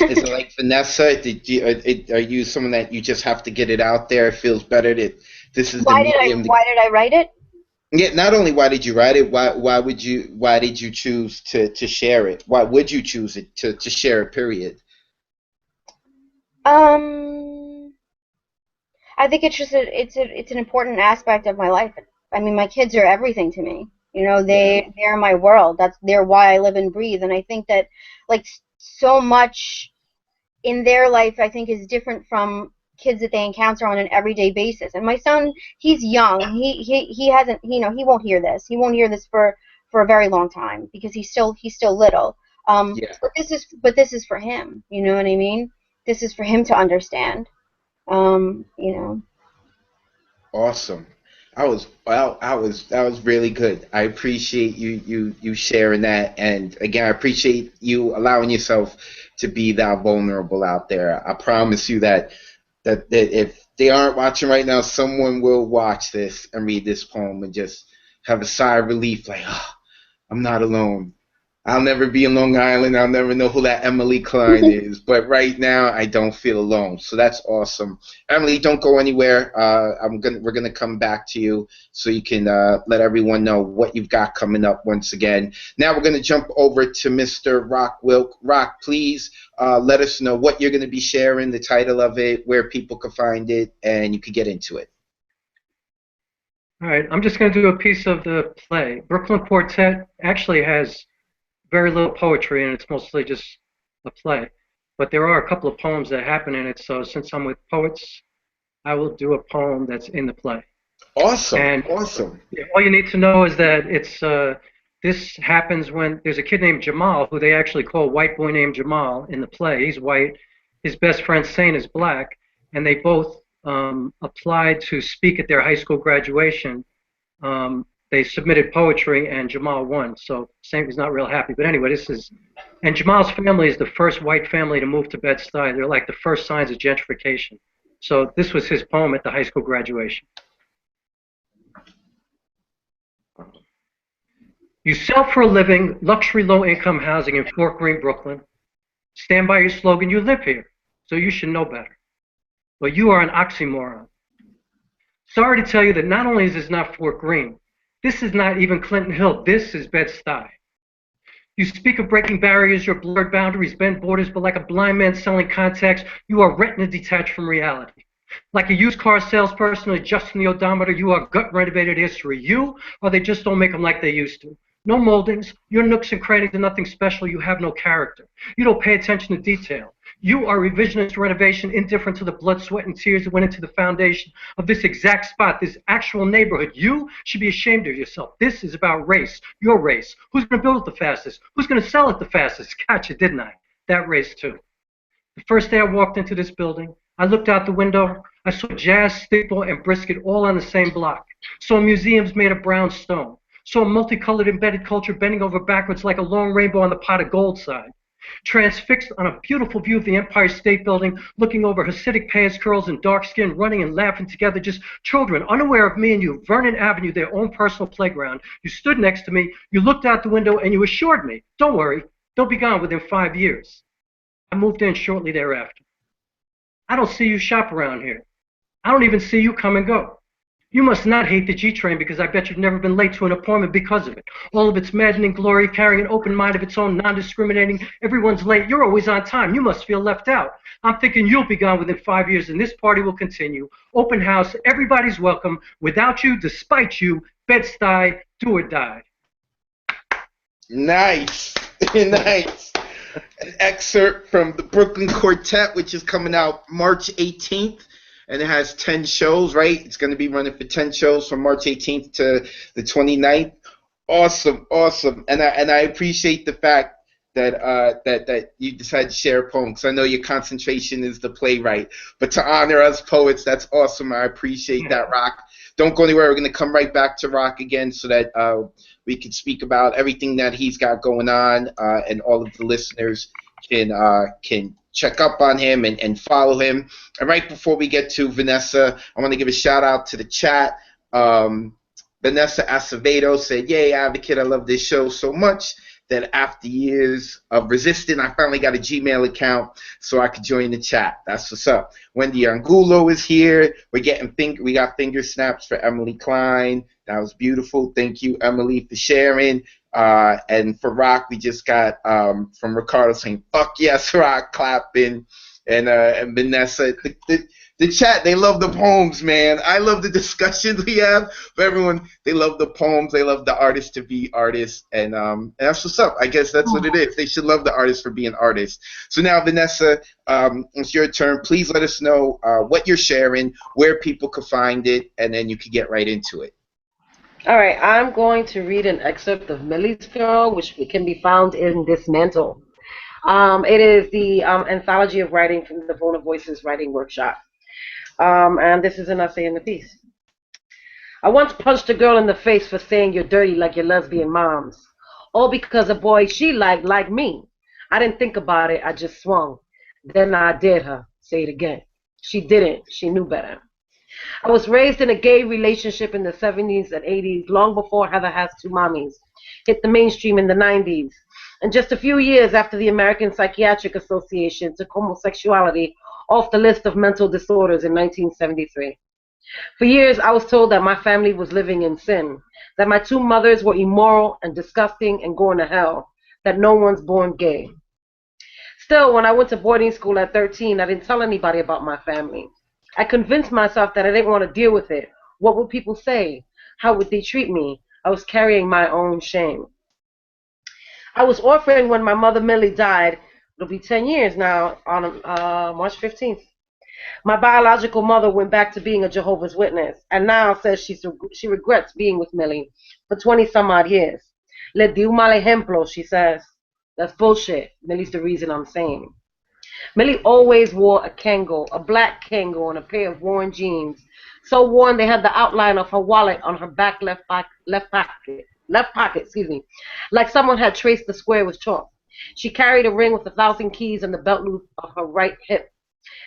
Is it like Vanessa? Are you someone that you just have to get it out there? It feels better that this is the medium. Why did I write it? Yeah, not only why did you write it, why did you choose to share it? Why would you choose it to share it, period? I think it's just it's an important aspect of my life. I mean, my kids are everything to me. You know, they're my world. They're why I live and breathe. And I think that like so much in their life, I think, is different from kids that they encounter on an everyday basis. And my son, he's young. He hasn't, you know, he won't hear this. He won't hear this for a very long time because he's still little. But this is for him. You know what I mean? This is for him to understand. You know. Awesome. That was really good. I appreciate you sharing that, and again, I appreciate you allowing yourself to be that vulnerable out there. I promise you that if they aren't watching right now, someone will watch this and read this poem and just have a sigh of relief, like, oh, I'm not alone. I'll never be in Long Island. I'll never know who that Emily Klein is. But right now, I don't feel alone. So that's awesome. Emily, don't go anywhere. We're gonna come back to you so you can let everyone know what you've got coming up once again. Now we're gonna jump over to Mr. Rock Wilk. Rock, please let us know what you're gonna be sharing, the title of it, where people can find it, and you can get into it. All right, I'm just going to do a piece of the play. Brooklyn Quartet actually has very little poetry, and it's mostly just a play. But there are a couple of poems that happen in it, so since I'm with poets, I will do a poem that's in the play. Awesome, and awesome. All you need to know is that it's this happens when there's a kid named Jamal, who they actually call White Boy Named Jamal in the play. He's white. His best friend Saint is black, and they both applied to speak at their high school graduation. They submitted poetry, and Jamal won. So Saint was not real happy. But anyway, and Jamal's family is the first white family to move to Bed-Stuy. They're like the first signs of gentrification. So this was his poem at the high school graduation. You sell for a living luxury low-income housing in Fort Greene, Brooklyn. Stand by your slogan, you live here, so you should know better. But you are an oxymoron. Sorry to tell you that not only is this not Fort Greene, this is not even Clinton Hill, this is Bed-Stuy. You speak of breaking barriers, your blurred boundaries, bend borders, but like a blind man selling context, you are retina detached from reality. Like a used car salesperson adjusting the odometer, you are gut-renovated history. You, or they just don't make them like they used to. No moldings, your nooks and crannies are nothing special, you have no character. You don't pay attention to detail. You are revisionist renovation, indifferent to the blood, sweat, and tears that went into the foundation of this exact spot, this actual neighborhood. You should be ashamed of yourself. This is about race, your race. Who's going to build it the fastest? Who's going to sell it the fastest? Gotcha, didn't I? That race, too. The first day I walked into this building, I looked out the window. I saw jazz, stickball, and brisket all on the same block. Saw museums made of brown stone. Saw multicolored embedded culture bending over backwards like a long rainbow on the pot of gold side. Transfixed on a beautiful view of the Empire State Building, looking over Hasidic pants curls and dark skin, running and laughing together, just children, unaware of me and you, Vernon Avenue, their own personal playground. You stood next to me, you looked out the window, and you assured me, don't worry, they'll be gone within 5 years. I moved in shortly thereafter. I don't see you shop around here. I don't even see you come and go. You must not hate the G train because I bet you've never been late to an appointment because of it. All of its maddening glory, carrying an open mind of its own, non-discriminating. Everyone's late. You're always on time. You must feel left out. I'm thinking you'll be gone within 5 years and this party will continue. Open house. Everybody's welcome. Without you, despite you, Bed-Stuy, do or die. Nice. Nice. An excerpt from the Brooklyn Quartet, which is coming out March 18th. And it has 10 shows, right? It's going to be running for 10 shows from March 18th to the 29th. Awesome, awesome. And I appreciate the fact that that you decided to share a poem, because I know your concentration is the playwright. But to honor us poets, that's awesome. I appreciate that, Rock. Don't go anywhere. We're going to come right back to Rock again so that we can speak about everything that he's got going on, and all of the listeners can check up on him and follow him. And right before we get to Vanessa, I want to give a shout out to the chat. Vanessa Acevedo said, "Yay, Advocate, I love this show so much that after years of resisting, I finally got a Gmail account so I could join the chat." That's what's up. Wendy Angulo is here. We got finger snaps for Emily Klein. That was beautiful. Thank you, Emily, for sharing. And for Rock, we just got from Ricardo saying, "Fuck yes, Rock," clapping. And Vanessa, the chat, they love the poems, man. I love the discussions we have. But everyone, they love the poems. They love the artists to be artists. And that's what's up. I guess that's what it is. They should love the artists for being artists. So now, Vanessa, it's your turn. Please let us know what you're sharing, where people can find it, and then you can get right into it. All right, I'm going to read an excerpt of Millie's Girl, which can be found in Dismantle. It is the anthology of writing from the VONA Voices Writing Workshop. And this is an essay in the piece. I once punched a girl in the face for saying you're dirty like your lesbian moms. All because a boy she liked me. I didn't think about it, I just swung. Then I dared her. Say it again. She didn't. She knew better. I was raised in a gay relationship in the 70s and 80s, long before Heather Has Two Mommies hit the mainstream in the 90s. And just a few years after the American Psychiatric Association took homosexuality off the list of mental disorders in 1973. For years, I was told that my family was living in sin, that my two mothers were immoral and disgusting and going to hell, that no one's born gay. Still, when I went to boarding school at 13, I didn't tell anybody about my family. I convinced myself that I didn't want to deal with it. What would people say? How would they treat me? I was carrying my own shame. I was orphaned when my mother Millie died. It'll be 10 years now on March 15th. My biological mother went back to being a Jehovah's Witness and now says she regrets being with Millie for 20-some odd years. Le di un mal ejemplo, she says. That's bullshit. Millie's the reason I'm sane. Millie always wore a Kangol, a black Kangol, and a pair of worn jeans. So worn they had the outline of her wallet on her back left pocket, like someone had traced the square with chalk. She carried a ring with 1,000 keys on the belt loop of her right hip.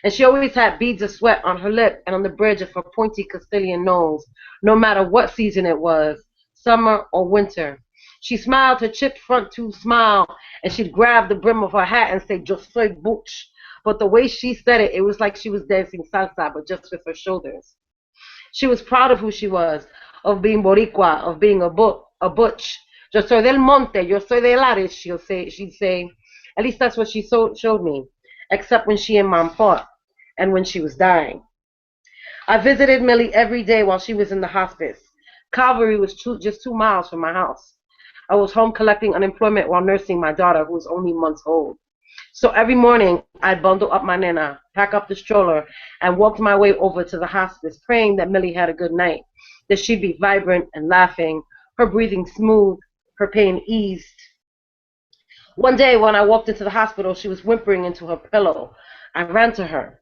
And she always had beads of sweat on her lip and on the bridge of her pointy Castilian nose, no matter what season it was, summer or winter. She smiled her chipped front tooth smile, and she'd grab the brim of her hat and say, "Yo soy Butch." But the way she said it, it was like she was dancing salsa, but just with her shoulders. She was proud of who she was, of being Boricua, of being a butch. Yo soy del monte, yo soy de Lares, she'd say. At least that's what she showed me, except when she and Mom fought, and when she was dying. I visited Millie every day while she was in the hospice. Calvary was just 2 miles from my house. I was home collecting unemployment while nursing my daughter, who was only months old. So every morning, I'd bundle up my nana, pack up the stroller, and walk my way over to the hospice, praying that Millie had a good night, that she'd be vibrant and laughing, her breathing smooth, her pain eased. One day, when I walked into the hospital, she was whimpering into her pillow. I ran to her.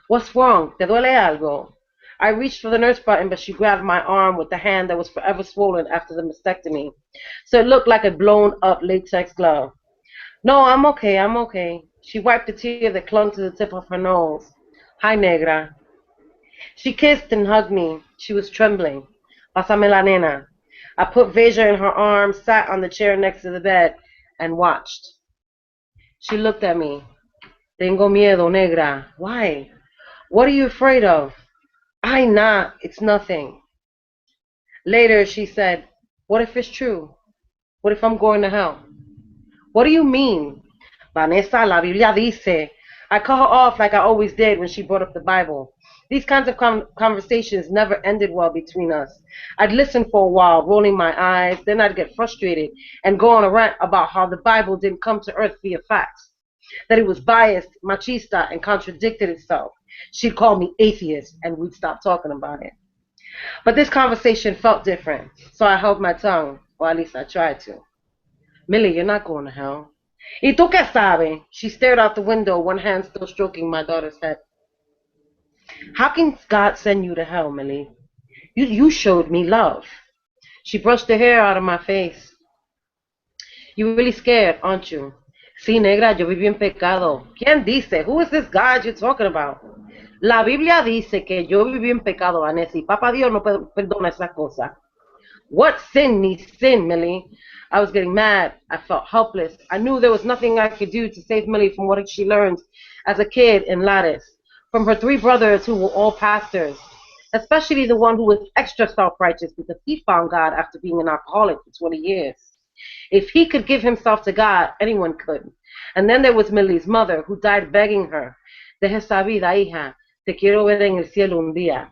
"What's wrong? ¿Te duele algo?" I reached for the nurse button, but she grabbed my arm with the hand that was forever swollen after the mastectomy, so it looked like a blown-up latex glove. "No, I'm okay, I'm okay." She wiped a tear that clung to the tip of her nose. "Hi, negra." She kissed and hugged me. She was trembling. "Pásame la nena." I put Veja in her arms, sat on the chair next to the bed, and watched. She looked at me. "Tengo miedo, negra." "Why? What are you afraid of?" "Ay, nah, it's nothing." Later, she said, "What if it's true? What if I'm going to hell?" "What do you mean?" "Vanessa, la Biblia dice." I cut her off like I always did when she brought up the Bible. These kinds of conversations never ended well between us. I'd listen for a while, rolling my eyes, then I'd get frustrated and go on a rant about how the Bible didn't come to earth via facts, that it was biased, machista, and contradicted itself. She'd call me atheist, and we'd stop talking about it. But this conversation felt different, so I held my tongue, or at least I tried to. "Millie, you're not going to hell." "¿Y tú qué sabes?" She stared out the window, one hand still stroking my daughter's head. "How can God send you to hell, Millie? You showed me love." She brushed the hair out of my face. "You're really scared, aren't you?" "Sí, negra, yo viví en pecado." "¿Quién dice? Who is this God you're talking about?" "La Biblia dice que yo viví en pecado, Vanessa, y Papa Dios no perdona esa cosa." "What sin needs sin, Millie?" I was getting mad. I felt helpless. I knew there was nothing I could do to save Millie from what she learned as a kid in Lattice, from her 3 brothers who were all pastors, especially the one who was extra self-righteous because he found God after being an alcoholic for 20 years. If he could give himself to God, anyone could. And then there was Millie's mother, who died begging her, "Deja esa vida, hija. Te quiero ver en el cielo un día."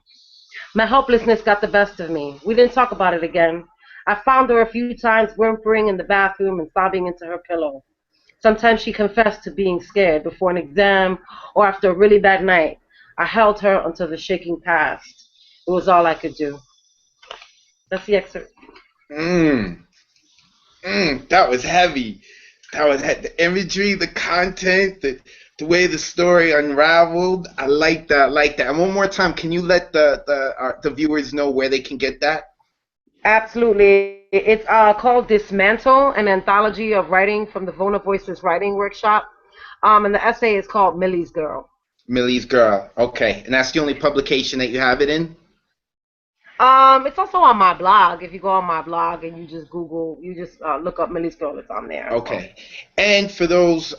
My helplessness got the best of me. We didn't talk about it again. I found her a few times whimpering in the bathroom and sobbing into her pillow. Sometimes she confessed to being scared before an exam or after a really bad night. I held her until the shaking passed. It was all I could do. That's the excerpt. That was heavy. That was the imagery, the content, the way the story unraveled. I like that. I like that. And one more time, can you let the viewers know where they can get that? Absolutely. It's called Dismantle, an anthology of writing from the VONA Voices Writing Workshop. And the essay is called Millie's Girl. Millie's Girl. Okay. And that's the only publication that you have it in? It's also on my blog. If you go on my blog and you just look up Millie's Girl, it's on there. Okay. And for those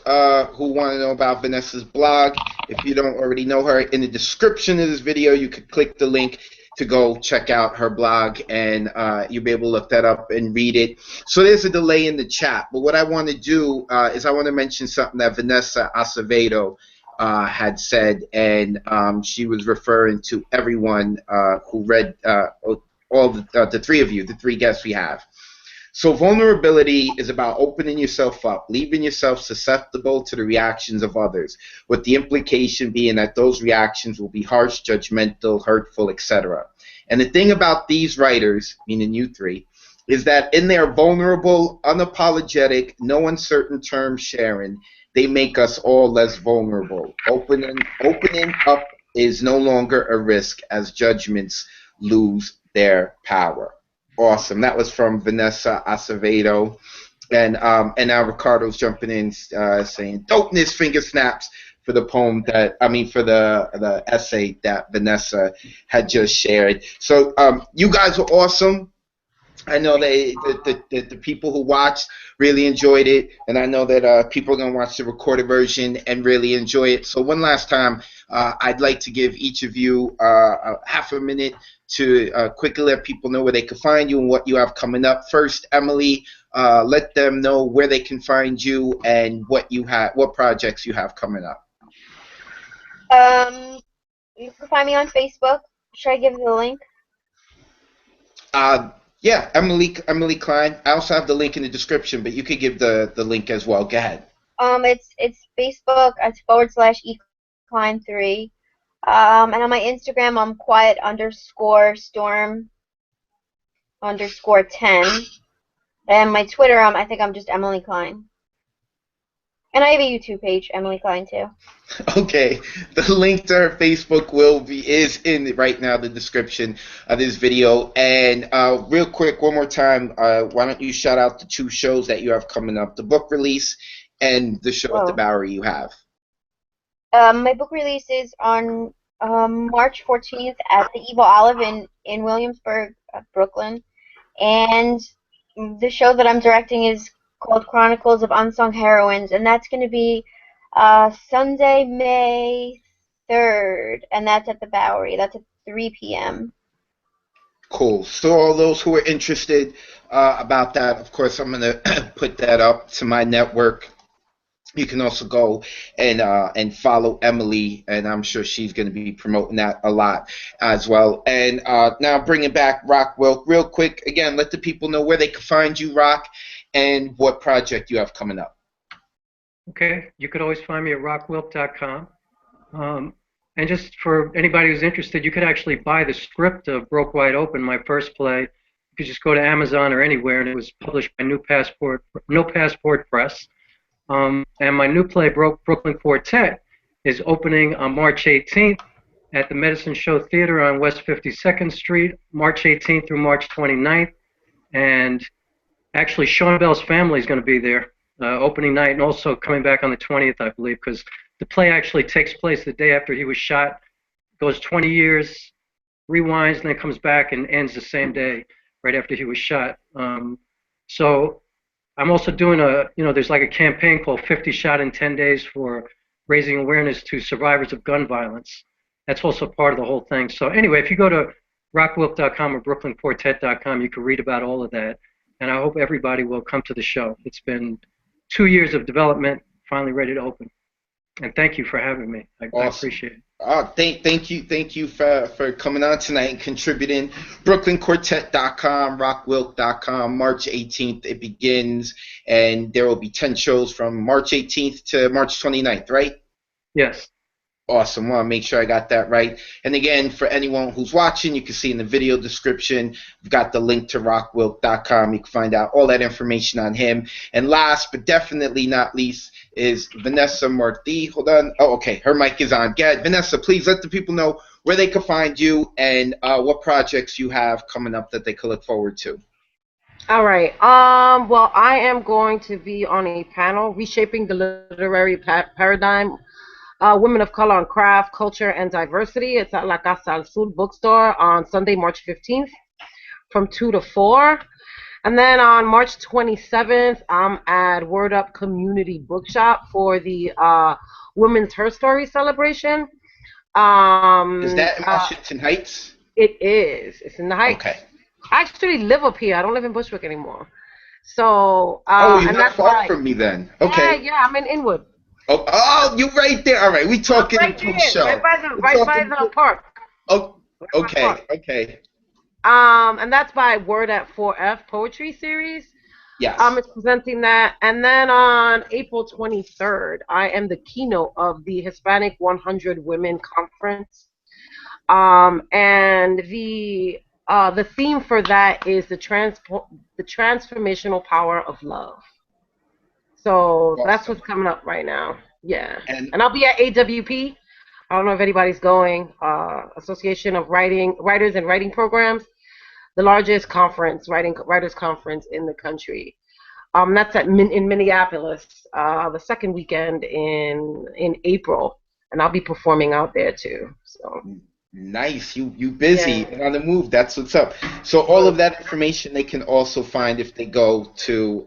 who want to know about Vanessa's blog, if you don't already know her, in the description of this video, you could click the link to go check out her blog, and you'll be able to look that up and read it. So there's a delay in the chat, but what I want to do is I want to mention something that Vanessa Acevedo had said, and she was referring to everyone who read all the 3 of you, the 3 guests we have. So vulnerability is about opening yourself up, leaving yourself susceptible to the reactions of others, with the implication being that those reactions will be harsh, judgmental, hurtful, etc. And the thing about these writers, meaning you 3, is that in their vulnerable, unapologetic, no uncertain term sharing, they make us all less vulnerable. Opening up is no longer a risk as judgments lose their power. Awesome. That was from Vanessa Acevedo. And now Ricardo's jumping in saying dopeness finger snaps for the poem for the essay that Vanessa had just shared. So you guys were awesome. I know the people who watched really enjoyed it, and I know that people are going to watch the recorded version and really enjoy it. So one last time, I'd like to give each of you half a minute to quickly let people know where they can find you and what you have coming up. First, Emily, let them know where they can find you and what projects you have coming up. You can find me on Facebook. Should I give the link? Yeah, Emily Klein. I also have the link in the description, but you could give the link as well. Go ahead. It's Facebook. It's /eClein3. And on my Instagram, I'm quiet_storm_10. And my Twitter, I think I'm just Emily Klein. And I have a YouTube page, Emily Klein too. Okay, the link to her Facebook is in right now the description of this video. And real quick, one more time, why don't you shout out the 2 shows that you have coming up, the book release and the show at the Bowery you have. My book release is on March 14th at the Evil Olive in Williamsburg, Brooklyn. And the show that I'm directing is called Chronicles of Unsung Heroines, and that's going to be Sunday, May 3rd, and that's at the Bowery. That's at 3 p.m. Cool. So all those who are interested about that, of course, I'm going to put that up to my network. You can also go and follow Emily, and I'm sure she's going to be promoting that a lot as well. And now bringing back Rock Wilk real quick. Again, let the people know where they can find you, Rock, and what project you have coming up. Okay, you could always find me at rockwilk.com. And just for anybody who's interested, you could actually buy the script of Broke Wide Open, my first play. You could just go to Amazon or anywhere, and it was published by No Passport Press. And my new play, Brooklyn Quartet, is opening on March 18th at the Medicine Show Theater on West 52nd Street, March 18th through March 29th. And actually, Sean Bell's family is going to be there opening night, and also coming back on the 20th, I believe, because the play actually takes place the day after he was shot, goes 20 years, rewinds, and then comes back and ends the same day, right after he was shot. So I'm also doing there's like a campaign called 50 Shot in 10 Days for raising awareness to survivors of gun violence. That's also part of the whole thing. So anyway, if you go to rockwilk.com or brooklynquartet.com, you can read about all of that. And I hope everybody will come to the show. It's been 2 years of development, finally ready to open. And thank you for having me. I appreciate it. Thank you for coming on tonight and contributing. BrooklynQuartet.com, RockWilk.com. March 18th it begins, and there will be 10 shows from March 18th to March 29th, right? Yes. Awesome. I want to make sure I got that right. And again, for anyone who's watching, you can see in the video description, we've got the link to rockwilk.com. You can find out all that information on him. And last but definitely not least is Vanessa Martir. Hold on. Oh, okay. Her mic is on. Go ahead. Vanessa, please let the people know where they can find you and what projects you have coming up that they can look forward to. All right. Well, I am going to be on a panel, Reshaping the Literary Paradigm, Women of Color on Craft, Culture, and Diversity. It's at La Casa al Sur bookstore on Sunday, March 15th from 2 to 4. And then on March 27th, I'm at Word Up Community Bookshop for the Women's Her Story celebration. Is that in Washington Heights? It is. It's in the Heights. Okay. I actually live up here. I don't live in Bushwick anymore. So, you're not far from me then. Okay. Yeah, I'm in Inwood. Oh, you're right there. All right, we talking right book show. Right by the park. Oh, okay. And that's by Word at 4F Poetry Series. Yes. It's presenting that. And then on April 23rd, I am the keynote of the Hispanic 100 Women Conference. And the theme for that is the transformational power of love. So awesome. That's what's coming up right now. Yeah. And I'll be at AWP. I don't know if anybody's going. Association of Writers and Writing Programs, the largest writers conference in the country. That's in Minneapolis, the second weekend in April, and I'll be performing out there too. So Nice. You busy Yeah, and on the move. That's what's up. So all of that information they can also find if they go to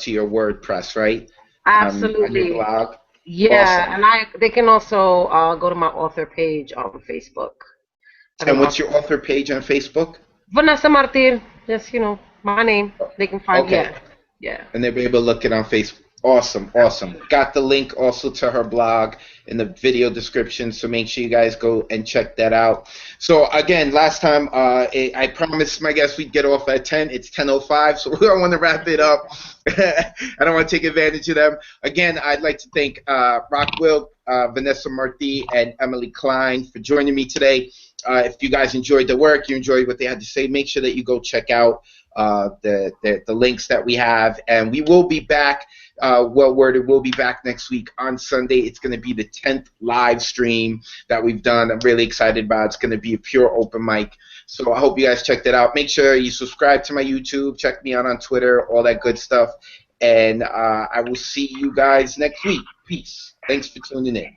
your WordPress, right? On your absolutely. blog. Yeah, Awesome. and they can also go to my author page on Facebook. I've been And what's author. your author page on Facebook? Vanessa Martir, just my name. They can find. Okay. Yeah, yeah. And they'll be able to look it on Facebook. Awesome, awesome. Got the link also to her blog in the video description, so make sure you guys go and check that out. So again, last time I promised my guests we'd get off at 10. It's 10:05, so we don't want to wrap it up. I don't want to take advantage of them. Again, I'd like to thank Rockwell, Vanessa Martir, and Emily Klein for joining me today. If you guys enjoyed the work, you enjoyed what they had to say, make sure that you go check out the links that we have, and we will be back. Well Worded will be back next week on Sunday. It's going to be the 10th live stream that we've done. I'm really excited about it. It's going to be a pure open mic. So I hope you guys check that out. Make sure you subscribe to my YouTube. Check me out on Twitter, all that good stuff. And I will see you guys next week. Peace. Thanks for tuning in.